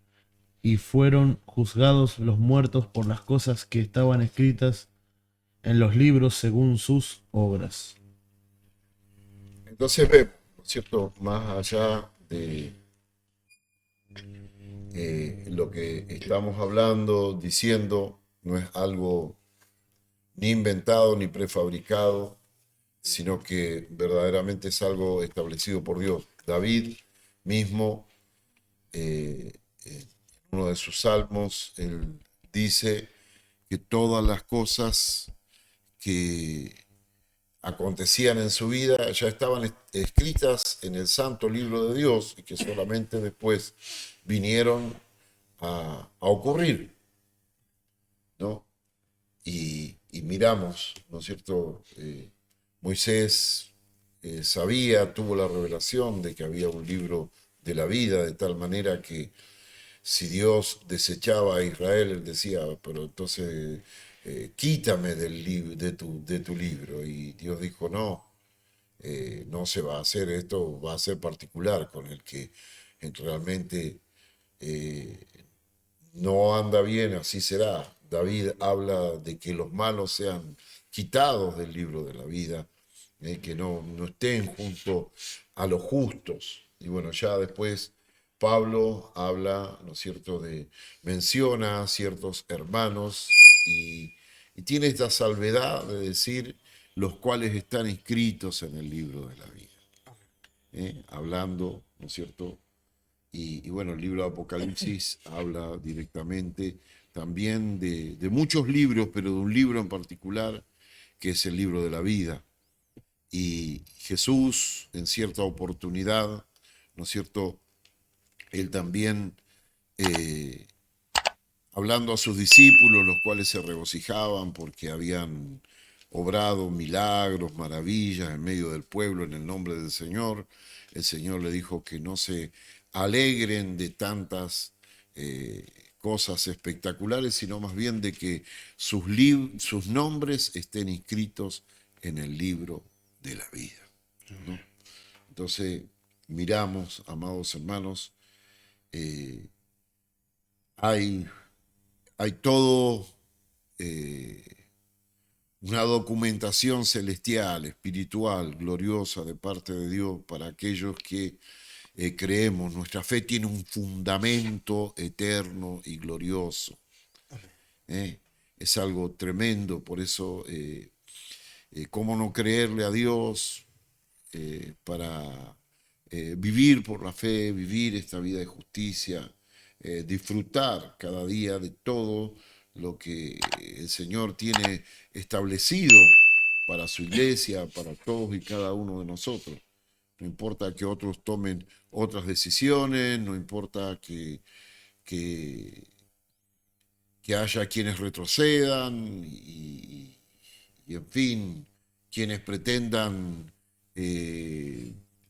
Y fueron juzgados los muertos por las cosas que estaban escritas en los libros según sus obras. Entonces vemos, ¿no es cierto?, más allá de lo que estamos hablando, diciendo, no es algo ni inventado ni prefabricado, sino que verdaderamente es algo establecido por Dios. David mismo, en uno de sus salmos, él dice que todas las cosas que acontecían en su vida ya estaban escritas en el santo libro de Dios y que solamente después vinieron a ocurrir, ¿no? Y miramos, ¿no es cierto? Moisés sabía, tuvo la revelación de que había un libro de la vida, de tal manera que si Dios desechaba a Israel, él decía, pero entonces quítame de tu libro. Y Dios dijo, no, no se va a hacer esto, va a ser particular con el que realmente no anda bien, así será. David habla de que los malos sean quitados del libro de la vida, que no estén junto a los justos. Y bueno, ya después Pablo habla, ¿no es cierto?, menciona a ciertos hermanos y tiene esta salvedad de decir los cuales están inscritos en el libro de la vida. Hablando, ¿no es cierto? Y bueno, el libro de Apocalipsis habla directamente también de muchos libros, pero de un libro en particular, que es el libro de la vida. Y Jesús, en cierta oportunidad, ¿no es cierto?, él también, hablando a sus discípulos, los cuales se regocijaban porque habían obrado milagros, maravillas en medio del pueblo en el nombre del Señor, el Señor le dijo que no se alegren de tantas cosas espectaculares, sino más bien de que sus nombres estén inscritos en el libro de la vida, ¿no? Entonces, miramos, amados hermanos, hay todo una documentación celestial, espiritual, gloriosa de parte de Dios para aquellos que creemos. Nuestra fe tiene un fundamento eterno y glorioso. Es algo tremendo, por eso, ¿cómo no creerle a Dios para vivir por la fe, vivir esta vida de justicia, disfrutar cada día de todo lo que el Señor tiene establecido para su iglesia, para todos y cada uno de nosotros? No importa que otros tomen otras decisiones, no importa que haya quienes retrocedan y en fin, quienes pretendan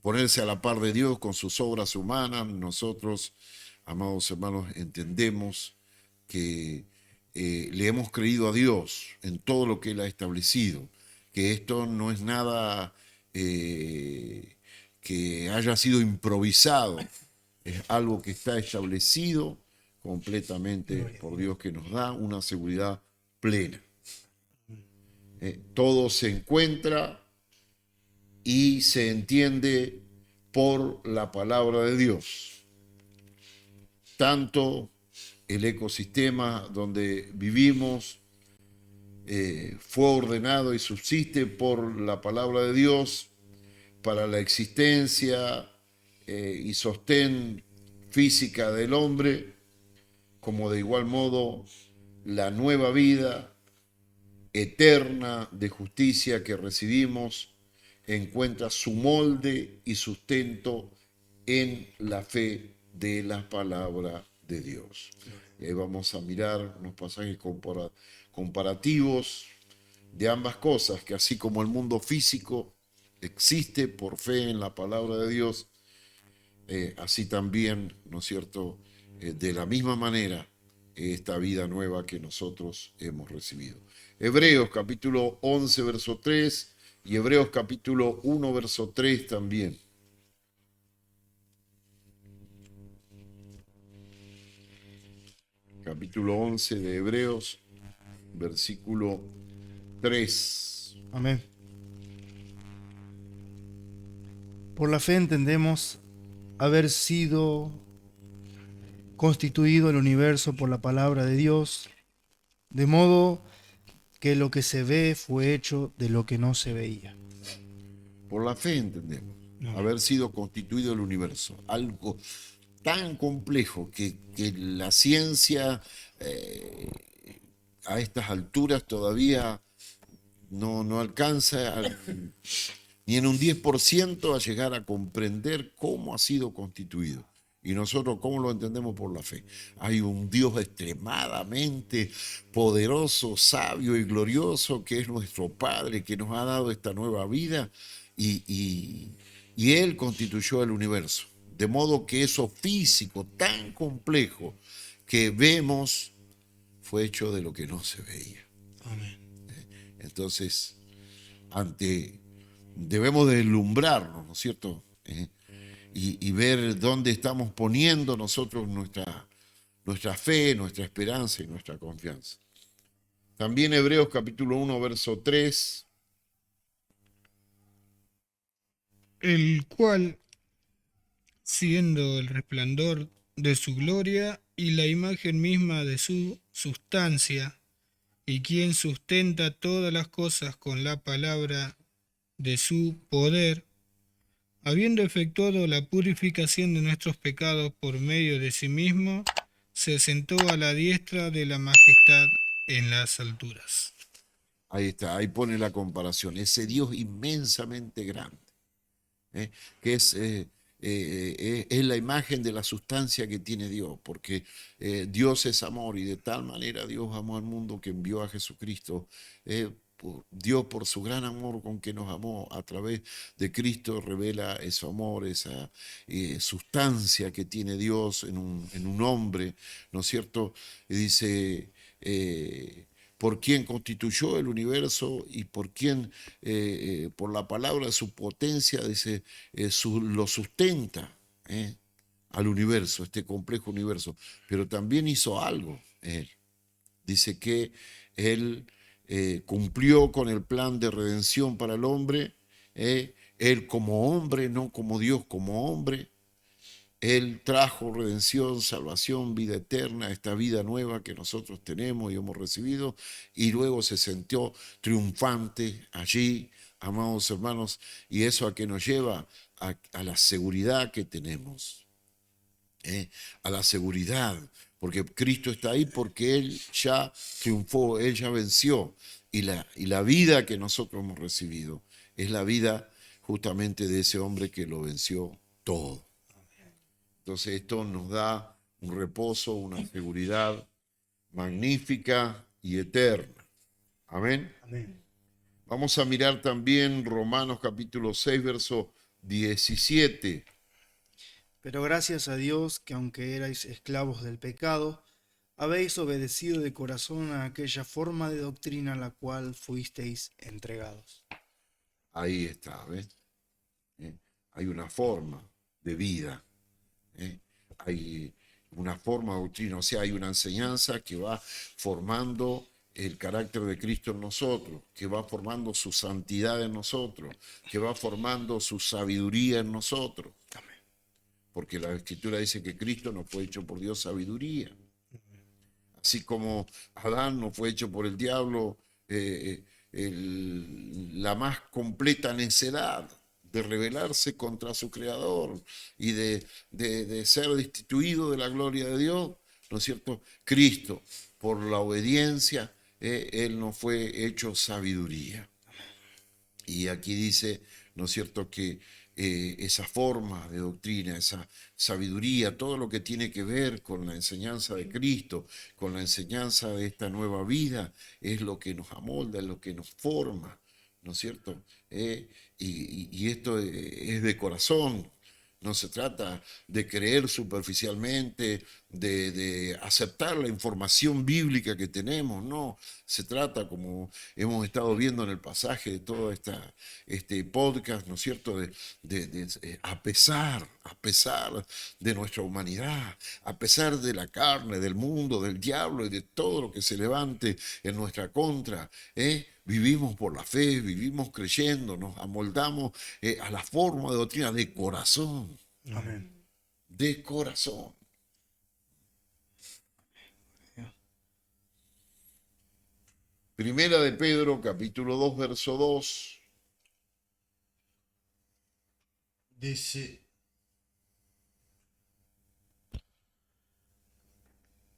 ponerse a la par de Dios con sus obras humanas. Nosotros, amados hermanos, entendemos que le hemos creído a Dios en todo lo que Él ha establecido, que esto no es nada que haya sido improvisado, es algo que está establecido completamente por Dios, que nos da una seguridad plena. Todo se encuentra y se entiende por la palabra de Dios. Tanto el ecosistema donde vivimos fue ordenado y subsiste por la palabra de Dios para la existencia y sostén física del hombre, como de igual modo la nueva vida eterna de justicia que recibimos encuentra su molde y sustento en la fe de la palabra de Dios. Y ahí vamos a mirar unos pasajes comparativos de ambas cosas, que así como el mundo físico existe por fe en la palabra de Dios, así también, ¿no es cierto?, de la misma manera, esta vida nueva que nosotros hemos recibido. Hebreos capítulo 11, verso 3 y Hebreos capítulo 1, verso 3 también. Capítulo 11 de Hebreos, versículo 3. Amén. Por la fe entendemos haber sido constituido el universo por la palabra de Dios, de modo que lo que se ve fue hecho de lo que no se veía. Por la fe entendemos haber sido constituido el universo, algo tan complejo que la ciencia a estas alturas todavía no alcanza ni en un 10% a llegar a comprender cómo ha sido constituido. Y nosotros, ¿cómo lo entendemos? Por la fe. Hay un Dios extremadamente poderoso, sabio y glorioso, que es nuestro Padre, que nos ha dado esta nueva vida, y Él constituyó el universo. De modo que eso físico tan complejo que vemos fue hecho de lo que no se veía. Amén. Entonces, debemos deslumbrarnos, ¿no es cierto?, y ver dónde estamos poniendo nosotros nuestra fe, nuestra esperanza y nuestra confianza. También Hebreos capítulo 1, verso 3. El cual, siendo el resplandor de su gloria y la imagen misma de su sustancia, y quien sustenta todas las cosas con la palabra de su poder, habiendo efectuado la purificación de nuestros pecados por medio de sí mismo, se sentó a la diestra de la majestad en las alturas. Ahí está, ahí pone la comparación. Ese Dios inmensamente grande, que es la imagen de la sustancia que tiene Dios, porque Dios es amor y de tal manera Dios amó al mundo que envió a Jesucristo. Dios, por su gran amor con que nos amó a través de Cristo, revela ese amor, esa sustancia que tiene Dios en un hombre, ¿no es cierto? Y dice, por quien constituyó el universo y por quien, por la palabra de su potencia, dice, lo sustenta al universo, este complejo universo. Pero también hizo algo Él. Dice que Él cumplió con el plan de redención para el hombre, Él como hombre, no como Dios, como hombre. Él trajo redención, salvación, vida eterna, esta vida nueva que nosotros tenemos y hemos recibido, y luego se sintió triunfante allí, amados hermanos, y eso a que nos lleva a la seguridad que tenemos, a la seguridad, porque Cristo está ahí porque Él ya triunfó, Él ya venció, y la vida que nosotros hemos recibido es la vida justamente de ese hombre que lo venció todo. Entonces esto nos da un reposo, una seguridad magnífica y eterna. Amén. Amén. Vamos a mirar también Romanos capítulo 6, verso 17. Pero gracias a Dios que aunque erais esclavos del pecado, habéis obedecido de corazón a aquella forma de doctrina a la cual fuisteis entregados. Ahí está, ¿ves? Hay una forma de vida, ¿eh? Hay una forma de doctrina, o sea, hay una enseñanza que va formando el carácter de Cristo en nosotros, que va formando su santidad en nosotros, que va formando su sabiduría en nosotros. Porque la Escritura dice que Cristo no fue hecho por Dios sabiduría. Así como Adán no fue hecho por el diablo la más completa necedad de rebelarse contra su creador y de ser destituido de la gloria de Dios, ¿no es cierto? Cristo, por la obediencia, él no fue hecho sabiduría. Y aquí dice, ¿no es cierto?, que esa forma de doctrina, esa sabiduría, todo lo que tiene que ver con la enseñanza de Cristo, con la enseñanza de esta nueva vida, es lo que nos amolda, es lo que nos forma, ¿no es cierto? Y esto es de corazón. No se trata de creer superficialmente, de aceptar la información bíblica que tenemos, no. Se trata, como hemos estado viendo en el pasaje de todo este podcast, ¿no es cierto?, a pesar de nuestra humanidad, a pesar de la carne, del mundo, del diablo y de todo lo que se levante en nuestra contra, vivimos por la fe, vivimos creyendo, nos amoldamos a la forma de doctrina de corazón. Amén. De corazón. Primera de Pedro, capítulo 2, verso 2. Dice: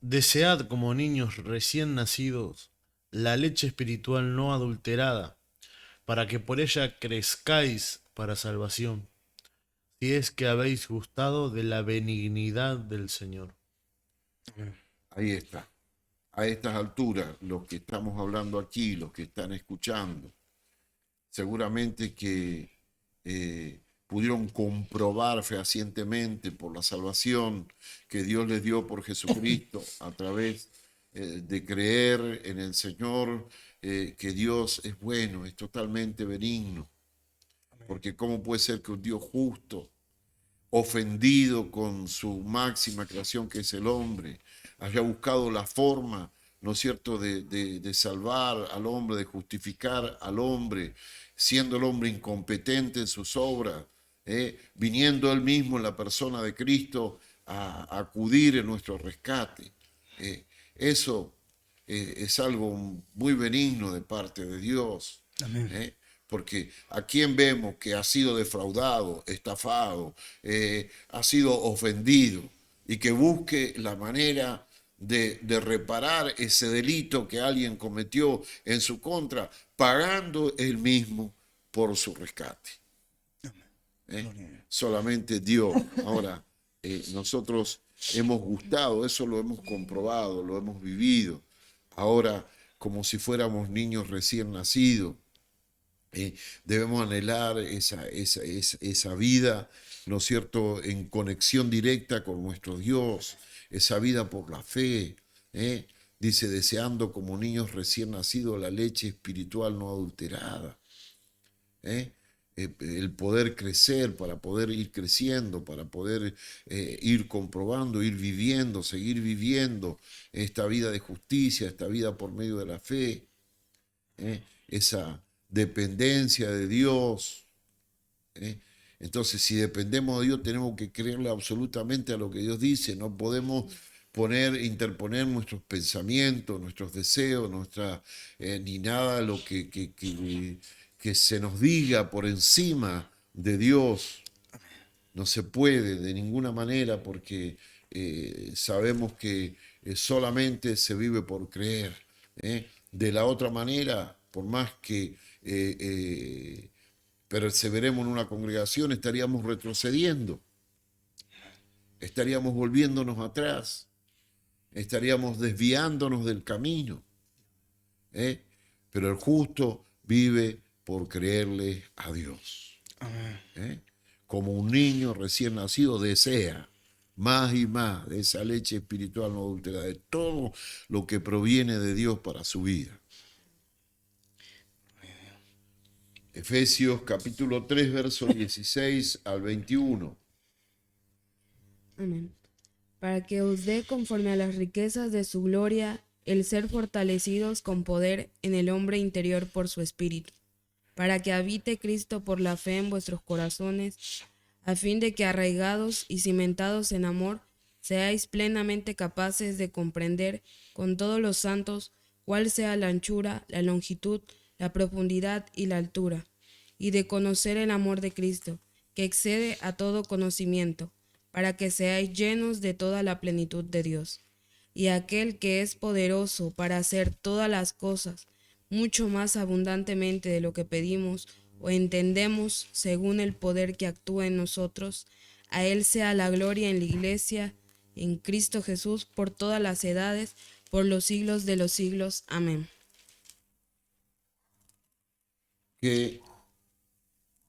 Desead como niños recién nacidos la leche espiritual no adulterada, para que por ella crezcáis para salvación, si es que habéis gustado de la benignidad del Señor. Ahí está. A estas alturas, los que estamos hablando aquí, los que están escuchando, seguramente que pudieron comprobar fehacientemente por la salvación que Dios les dio por Jesucristo a través de creer en el Señor, que Dios es bueno, es totalmente benigno. Porque ¿cómo puede ser que un Dios justo, ofendido con su máxima creación que es el hombre, haya buscado la forma, ¿no es cierto?, de salvar al hombre, de justificar al hombre, siendo el hombre incompetente en sus obras, viniendo él mismo en la persona de Cristo a acudir en nuestro rescate? Eso es algo muy benigno de parte de Dios. Amén. Porque a quien vemos que ha sido defraudado, estafado, ha sido ofendido y que busque la manera de reparar ese delito que alguien cometió en su contra, pagando él mismo por su rescate. Solamente Dios. Ahora, nosotros hemos gustado, eso lo hemos comprobado, lo hemos vivido. Ahora, como si fuéramos niños recién nacidos, debemos anhelar esa vida, ¿no es cierto?, en conexión directa con nuestro Dios, esa vida por la fe. Dice, deseando como niños recién nacidos la leche espiritual no adulterada. El poder crecer, para poder ir creciendo, para poder ir comprobando, ir viviendo, seguir viviendo esta vida de justicia, esta vida por medio de la fe. Esa dependencia de Dios. Entonces, si dependemos de Dios, tenemos que creerle absolutamente a lo que Dios dice. No podemos interponer nuestros pensamientos, nuestros deseos, ni nada de lo que se nos diga por encima de Dios. No se puede de ninguna manera, porque sabemos que solamente se vive por creer. De la otra manera, por más que perseveremos en una congregación, estaríamos retrocediendo, estaríamos volviéndonos atrás, estaríamos desviándonos del camino. Pero el justo vive por creerle a Dios. Amén. Como un niño recién nacido desea más y más de esa leche espiritual no adulterada, de todo lo que proviene de Dios para su vida. Efesios capítulo 3, versos 16 al 21. Amén. Para que os dé conforme a las riquezas de su gloria el ser fortalecidos con poder en el hombre interior por su espíritu, para que habite Cristo por la fe en vuestros corazones, a fin de que arraigados y cimentados en amor, seáis plenamente capaces de comprender con todos los santos cuál sea la anchura, la longitud, la profundidad y la altura, y de conocer el amor de Cristo, que excede a todo conocimiento, para que seáis llenos de toda la plenitud de Dios. Y aquel que es poderoso para hacer todas las cosas, mucho más abundantemente de lo que pedimos o entendemos, según el poder que actúa en nosotros, a Él sea la gloria en la Iglesia, en Cristo Jesús, por todas las edades, por los siglos de los siglos. Amén. Qué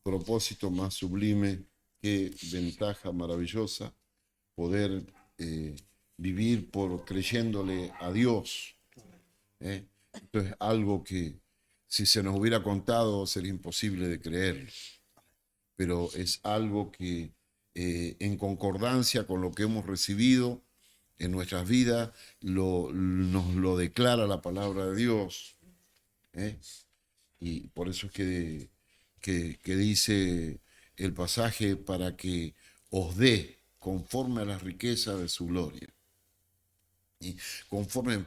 propósito más sublime, qué ventaja maravillosa poder vivir por creyéndole a Dios. Esto es algo que si se nos hubiera contado sería imposible de creer, pero es algo que en concordancia con lo que hemos recibido en nuestras vidas nos lo declara la palabra de Dios. Y por eso es que dice el pasaje, para que os dé conforme a las riquezas de su gloria. Y conforme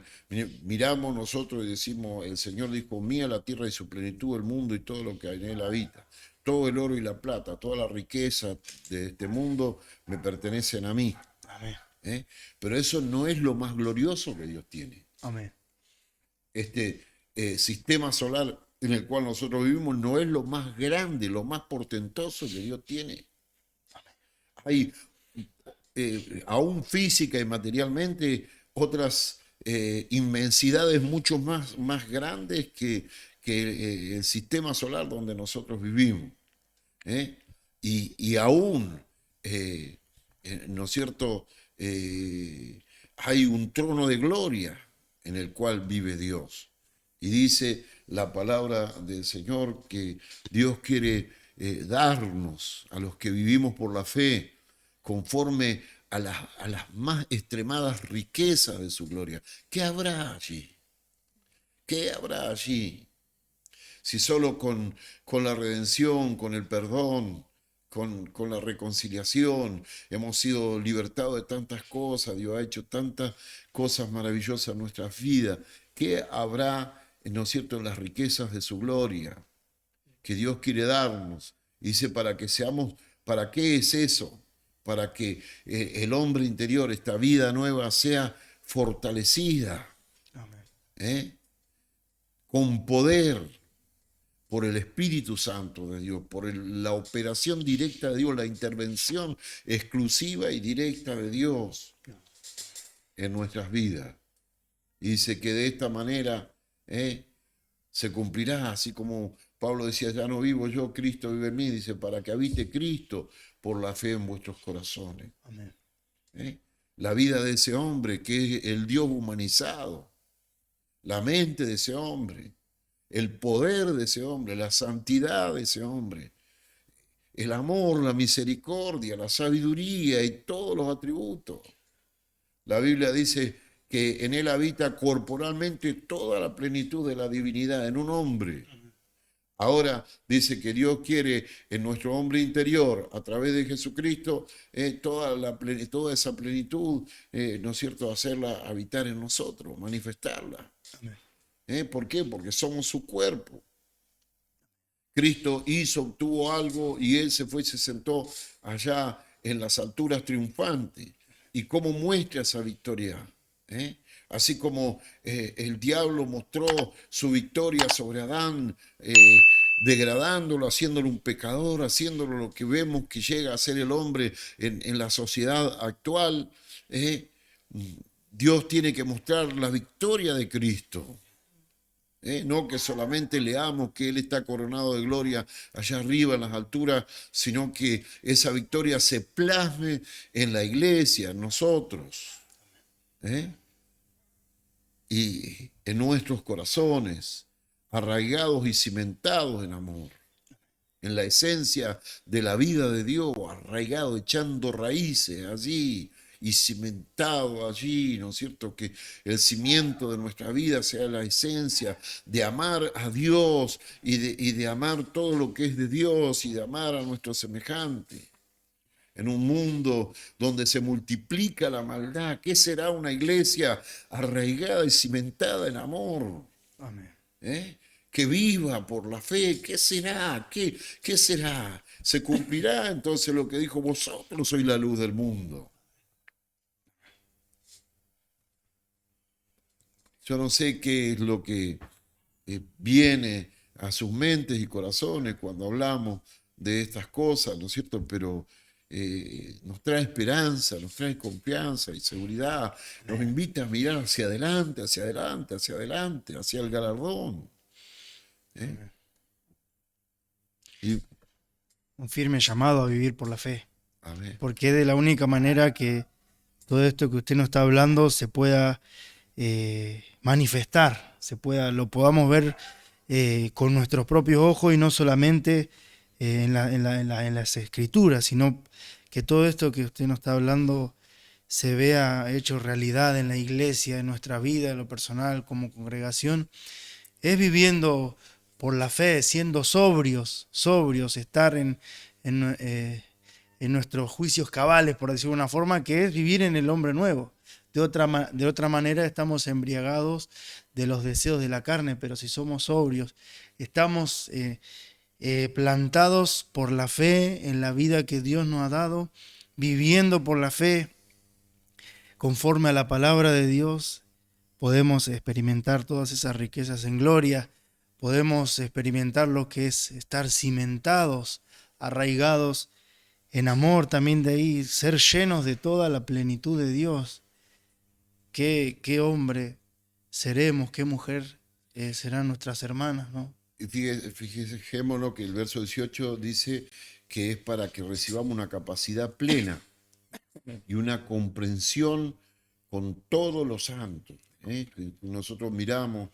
miramos nosotros y decimos, el Señor dijo, mía la tierra y su plenitud, el mundo y todo lo que en él habita. Todo el oro y la plata, toda la riqueza de este mundo me pertenecen a mí. Amén. Pero eso no es lo más glorioso que Dios tiene. Amén. Este sistema solar en el cual nosotros vivimos no es lo más grande, lo más portentoso que Dios tiene. Hay, aún física y materialmente, otras inmensidades mucho más grandes que el sistema solar donde nosotros vivimos. Y aún, ¿no es cierto?, hay un trono de gloria en el cual vive Dios. Y dice la palabra del Señor que Dios quiere darnos a los que vivimos por la fe conforme a las más extremadas riquezas de su gloria. ¿Qué habrá allí? ¿Qué habrá allí? Si solo con la redención, con el perdón, con la reconciliación, hemos sido libertados de tantas cosas, Dios ha hecho tantas cosas maravillosas en nuestras vidas. ¿Qué habrá, no es cierto, en las riquezas de su gloria que Dios quiere darnos? Dice, para que seamos, ¿para qué es eso? Para que el hombre interior, esta vida nueva, sea fortalecida. Amén. Con poder por el Espíritu Santo de Dios, por la operación directa de Dios, la intervención exclusiva y directa de Dios en nuestras vidas. Y dice que de esta manera se cumplirá, así como Pablo decía, ya no vivo yo, Cristo vive en mí, dice, para que habite Cristo por la fe en vuestros corazones. Amén. La vida de ese hombre, que es el Dios humanizado, la mente de ese hombre, el poder de ese hombre, la santidad de ese hombre, el amor, la misericordia, la sabiduría y todos los atributos. La Biblia dice que en él habita corporalmente toda la plenitud de la divinidad en un hombre. Ahora dice que Dios quiere en nuestro hombre interior, a través de Jesucristo, toda esa plenitud, ¿no es cierto?, hacerla habitar en nosotros, manifestarla. Amén. ¿Por qué? Porque somos su cuerpo. Cristo obtuvo algo y él se sentó allá en las alturas triunfante. ¿Y cómo muestra esa victoria? Así como el diablo mostró su victoria sobre Adán, degradándolo, haciéndolo un pecador, haciéndolo lo que vemos que llega a ser el hombre en la sociedad actual. Dios tiene que mostrar la victoria de Cristo. No que solamente leamos que Él está coronado de gloria allá arriba en las alturas, sino que esa victoria se plasme en la iglesia, en nosotros, ¿eh? Y en nuestros corazones, arraigados y cimentados en amor, en la esencia de la vida de Dios, arraigado, echando raíces allí y cimentado allí, ¿no es cierto? Que el cimiento de nuestra vida sea la esencia de amar a Dios y de amar todo lo que es de Dios y de amar a nuestro semejante. En un mundo donde se multiplica la maldad, ¿qué será una iglesia arraigada y cimentada en amor? Amén. Que viva por la fe. ¿Qué será? ¿Qué será? ¿Se cumplirá entonces lo que dijo: vosotros sois la luz del mundo? Yo no sé qué es lo que viene a sus mentes y corazones cuando hablamos de estas cosas, ¿no es cierto? Pero nos trae esperanza, nos trae confianza y seguridad, nos invita a mirar hacia adelante, hacia adelante, hacia adelante, hacia el galardón. Y, Un firme llamado a vivir por la fe, amén. porque es de la única manera que todo esto que usted nos está hablando se pueda manifestar, lo podamos ver con nuestros propios ojos y no solamente en las escrituras, sino que todo esto que usted nos está hablando se vea hecho realidad en la iglesia, en nuestra vida, en lo personal, como congregación. Es viviendo por la fe, siendo sobrios, estar en nuestros juicios cabales, por decirlo de una forma, que es vivir en el hombre nuevo. De otra manera estamos embriagados de los deseos de la carne, pero si somos sobrios, estamos plantados por la fe en la vida que Dios nos ha dado, viviendo por la fe conforme a la palabra de Dios, podemos experimentar todas esas riquezas en gloria, podemos experimentar lo que es estar cimentados, arraigados en amor, también de ahí ser llenos de toda la plenitud de Dios. ¿Qué hombre seremos? ¿Qué mujer serán nuestras hermanas, ¿no? Y fijémonos que el verso 18 dice que es para que recibamos una capacidad plena y una comprensión con todos los santos. Nosotros miramos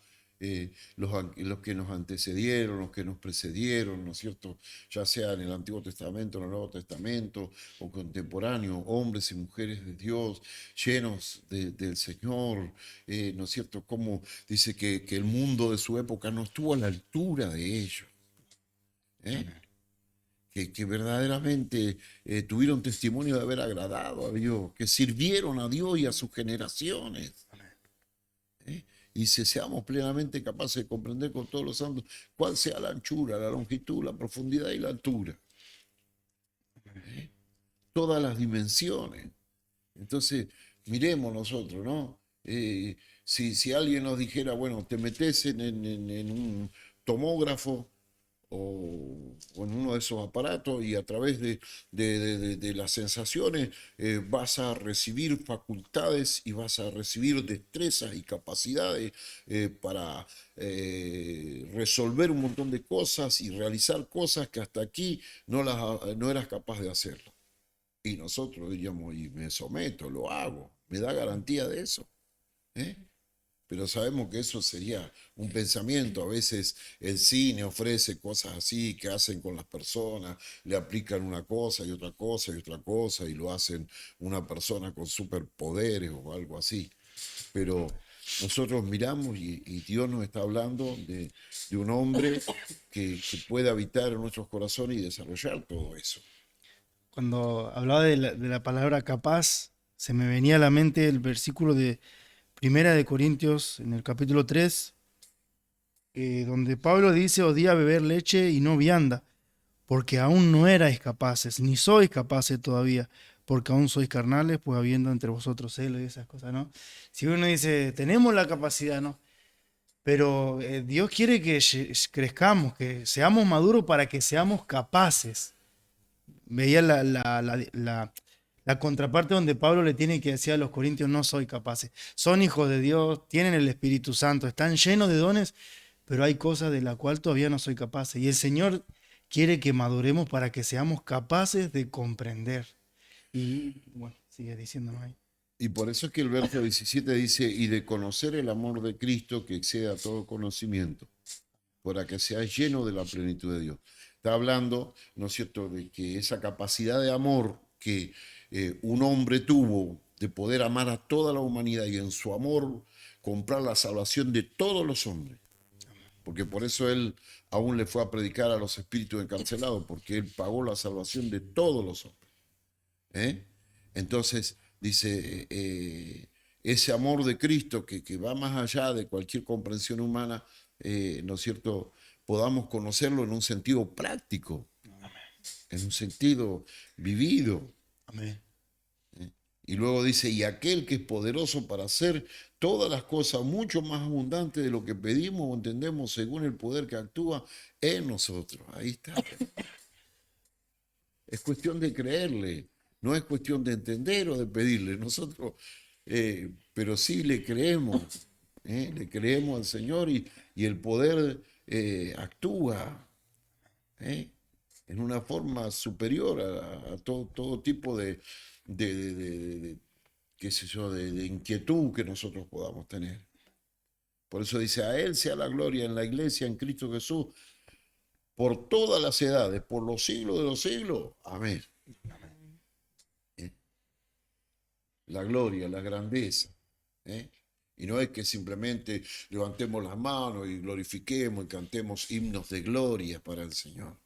los que nos antecedieron, los que nos precedieron, ¿no es cierto? Ya sea en el Antiguo Testamento, en el Nuevo Testamento o contemporáneo, hombres y mujeres de Dios, llenos del Señor, ¿no es cierto? Como dice que el mundo de su época no estuvo a la altura de ellos. Que verdaderamente tuvieron testimonio de haber agradado a Dios, que sirvieron a Dios y a sus generaciones. Y si seamos plenamente capaces de comprender con todos los santos cuál sea la anchura, la longitud, la profundidad y la altura. Todas las dimensiones. Entonces, miremos nosotros, ¿no? Si alguien nos dijera, bueno, te metes en un tomógrafo o en uno de esos aparatos y a través de las sensaciones vas a recibir facultades y vas a recibir destrezas y capacidades para resolver un montón de cosas y realizar cosas que hasta aquí no eras capaz de hacerlo. Y nosotros diríamos, y me someto, lo hago, me da garantía de eso. Pero sabemos que eso sería un pensamiento. A veces el cine ofrece cosas así que hacen con las personas, le aplican una cosa y otra cosa y otra cosa y lo hacen una persona con superpoderes o algo así. Pero nosotros miramos y Dios nos está hablando de un hombre que puede habitar en nuestros corazones y desarrollar todo eso. Cuando hablaba de la palabra capaz, se me venía a la mente el versículo de Primera de Corintios, en el capítulo 3, donde Pablo dice: os di a beber leche y no vianda, porque aún no erais capaces, ni sois capaces todavía, porque aún sois carnales, pues habiendo entre vosotros celos y esas cosas, ¿no? Si uno dice, tenemos la capacidad, ¿no? Pero Dios quiere que crezcamos, que seamos maduros para que seamos capaces. Veía la contraparte donde Pablo le tiene que decir a los corintios: no soy capaces. Son hijos de Dios, tienen el Espíritu Santo, están llenos de dones, pero hay cosas de las cuales todavía no soy capaz. Y el Señor quiere que maduremos para que seamos capaces de comprender. Y bueno, sigue diciéndonos ahí. Y por eso es que el verso 17 dice, y de conocer el amor de Cristo que excede a todo conocimiento, para que seas lleno de la plenitud de Dios. Está hablando, ¿no es cierto?, de que esa capacidad de amor que un hombre tuvo de poder amar a toda la humanidad y en su amor comprar la salvación de todos los hombres. Porque por eso él aún le fue a predicar a los espíritus encarcelados, porque él pagó la salvación de todos los hombres. Entonces, dice, ese amor de Cristo que va más allá de cualquier comprensión humana, ¿no es cierto?, podamos conocerlo en un sentido práctico, en un sentido vivido. Amén. Y luego dice, y aquel que es poderoso para hacer todas las cosas mucho más abundantes de lo que pedimos o entendemos según el poder que actúa en nosotros. Ahí está. Es cuestión de creerle, no es cuestión de entender o de pedirle. Nosotros, pero sí le creemos al Señor y el poder actúa en una forma superior a todo tipo de qué sé yo, de inquietud que nosotros podamos tener. Por eso dice, a Él sea la gloria en la iglesia, en Cristo Jesús, por todas las edades, por los siglos de los siglos. Amén. La gloria, la grandeza. Y no es que simplemente levantemos las manos y glorifiquemos y cantemos himnos de gloria para el Señor,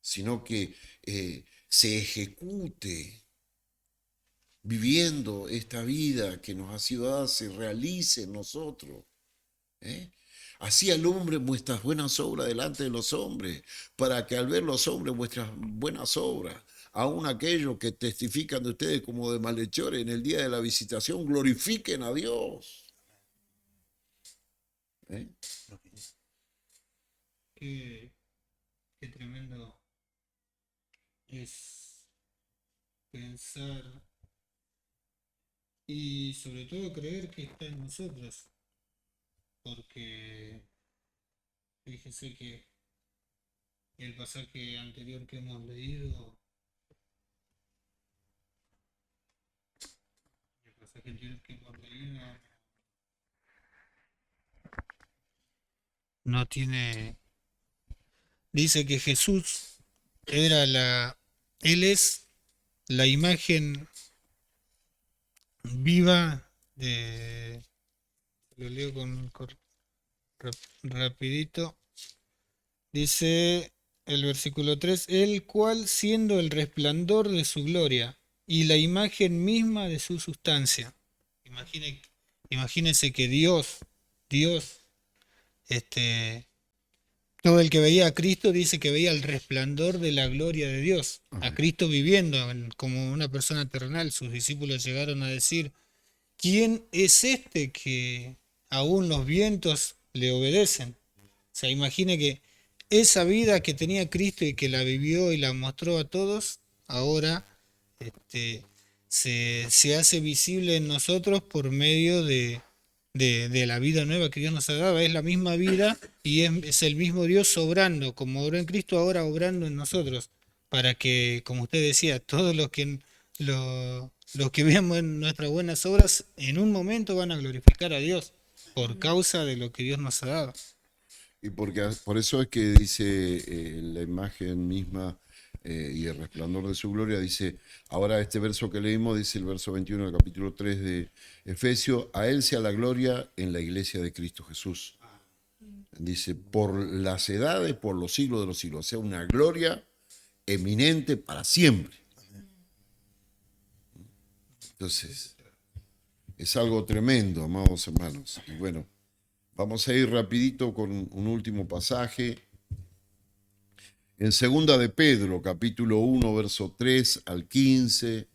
sino que se ejecute viviendo esta vida que nos ha sido dada, se realice en nosotros. Así alumbren vuestras buenas obras delante de los hombres, para que al ver los hombres vuestras buenas obras, aun aquellos que testifican de ustedes como de malhechores en el día de la visitación, glorifiquen a Dios. Qué tremendo es pensar y sobre todo creer que está en nosotros, porque fíjese que el pasaje anterior que hemos leído, no tiene, dice que Jesús él es la imagen viva lo leo rapidito, dice el versículo 3, el cual siendo el resplandor de su gloria y la imagen misma de su sustancia. Imagínense que Dios, todo el que veía a Cristo dice que veía el resplandor de la gloria de Dios. A Cristo viviendo como una persona terrenal. Sus discípulos llegaron a decir, ¿quién es este que aún los vientos le obedecen? O sea, imagine que esa vida que tenía Cristo y que la vivió y la mostró a todos, ahora se hace visible en nosotros por medio de la vida nueva que Dios nos ha dado. Es la misma vida y es el mismo Dios obrando, como obró en Cristo, ahora obrando en nosotros, para que, como usted decía, todos los que veamos en nuestras buenas obras, en un momento van a glorificar a Dios, por causa de lo que Dios nos ha dado. Y por eso es que dice la imagen misma y el resplandor de su gloria, dice, ahora este verso que leímos, dice el verso 21 del capítulo 3 de Efesios, a Él sea la gloria en la iglesia de Cristo Jesús. Dice, por las edades, por los siglos de los siglos, o sea, una gloria eminente para siempre. Entonces, es algo tremendo, amados hermanos. Y bueno, vamos a ir rapidito con un último pasaje. En 2 de Pedro, capítulo 1, verso 3 al 15,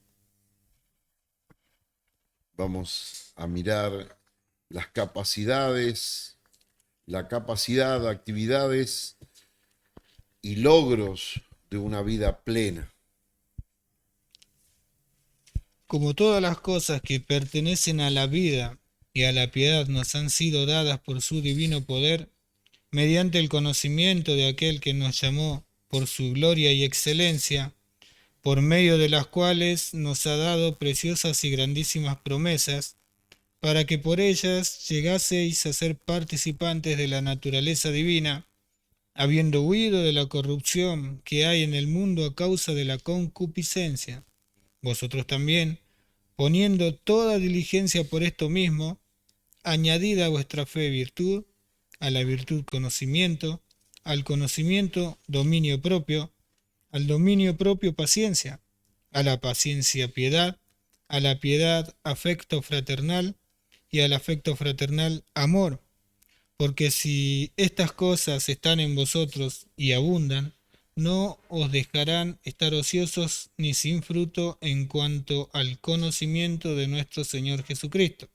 vamos a mirar las capacidades, la capacidad, actividades y logros de una vida plena. Como todas las cosas que pertenecen a la vida y a la piedad nos han sido dadas por su divino poder, mediante el conocimiento de aquel que nos llamó por su gloria y excelencia, por medio de las cuales nos ha dado preciosas y grandísimas promesas, para que por ellas llegaseis a ser participantes de la naturaleza divina, habiendo huido de la corrupción que hay en el mundo a causa de la concupiscencia. Vosotros también, poniendo toda diligencia por esto mismo, añadid a vuestra fe virtud, a la virtud conocimiento, al conocimiento dominio propio, al dominio propio paciencia, a la paciencia piedad, a la piedad afecto fraternal y al afecto fraternal amor. Porque si estas cosas están en vosotros y abundan, no os dejarán estar ociosos ni sin fruto en cuanto al conocimiento de nuestro Señor Jesucristo.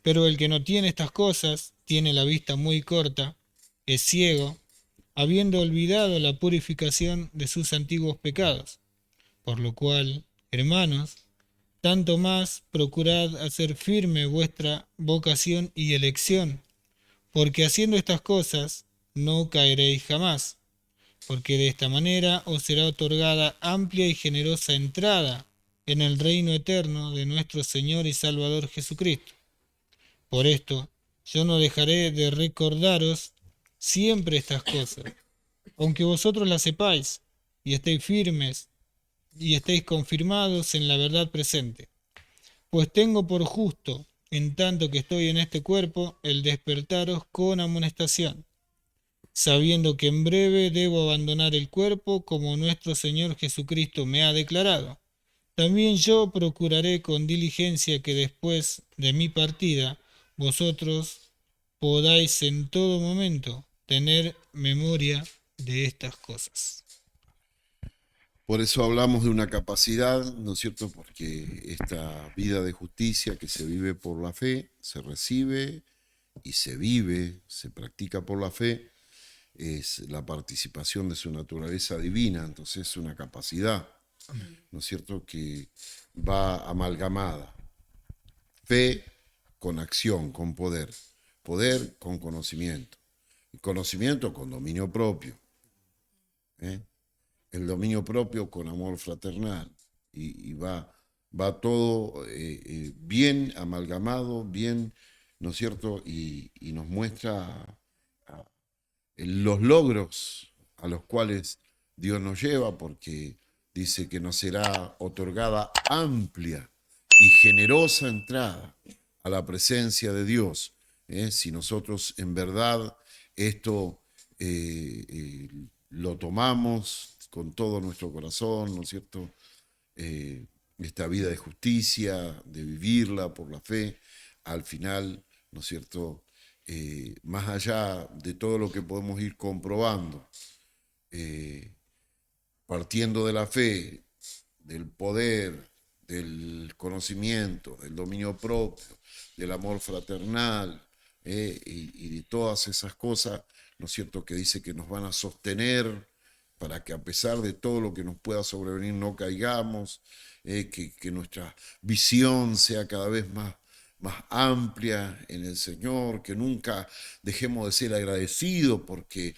Pero el que no tiene estas cosas tiene la vista muy corta, es ciego, habiendo olvidado la purificación de sus antiguos pecados. Por lo cual, hermanos, tanto más procurad hacer firme vuestra vocación y elección, porque haciendo estas cosas no caeréis jamás, porque de esta manera os será otorgada amplia y generosa entrada en el reino eterno de nuestro Señor y Salvador Jesucristo. Por esto, yo no dejaré de recordaros siempre estas cosas, aunque vosotros las sepáis y estéis firmes y estéis confirmados en la verdad presente. Pues tengo por justo, en tanto que estoy en este cuerpo, el despertaros con amonestación, sabiendo que en breve debo abandonar el cuerpo como nuestro Señor Jesucristo me ha declarado. También yo procuraré con diligencia que después de mi partida vosotros podáis en todo momento tener memoria de estas cosas. Por eso hablamos de una capacidad, ¿no es cierto? Porque esta vida de justicia que se vive por la fe, se recibe y se vive, se practica por la fe, es la participación de su naturaleza divina, entonces es una capacidad, ¿no es cierto?, que va amalgamada. Fe con acción, con poder, poder con conocimiento, conocimiento con dominio propio, el dominio propio con amor fraternal, y va todo bien amalgamado, bien, ¿no es cierto?, y nos muestra los logros a los cuales Dios nos lleva, porque dice que nos será otorgada amplia y generosa entrada a la presencia de Dios. Si nosotros en verdad esto lo tomamos con todo nuestro corazón, ¿no es cierto?, esta vida de justicia, de vivirla por la fe, al final, ¿no es cierto?, más allá de todo lo que podemos ir comprobando, partiendo de la fe, del poder, del conocimiento, del dominio propio, del amor fraternal, y de todas esas cosas, ¿no es cierto?, que dice que nos van a sostener para que a pesar de todo lo que nos pueda sobrevenir no caigamos, que nuestra visión sea cada vez más amplia en el Señor, que nunca dejemos de ser agradecidos porque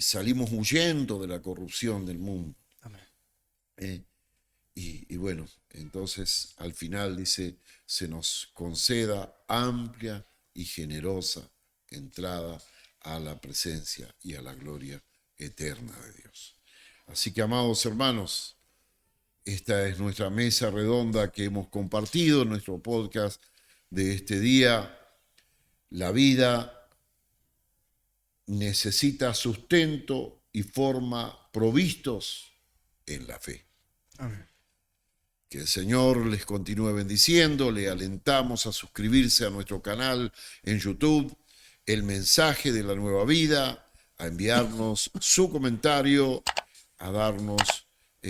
salimos huyendo de la corrupción del mundo. Amén. Y bueno, entonces al final dice, se nos conceda amplia y generosa entrada a la presencia y a la gloria eterna de Dios. Así que, amados hermanos, esta es nuestra mesa redonda que hemos compartido en nuestro podcast de este día. La vida necesita sustento y forma provistos en la fe. Amén. Que el Señor les continúe bendiciendo. Le alentamos a suscribirse a nuestro canal en YouTube, El Mensaje de la Nueva Vida, a enviarnos su comentario, a darnos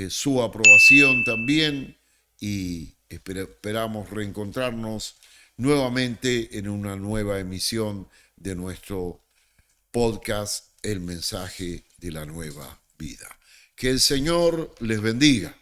su aprobación también, y esperamos reencontrarnos nuevamente en una nueva emisión de nuestro podcast El Mensaje de la Nueva Vida. Que el Señor les bendiga.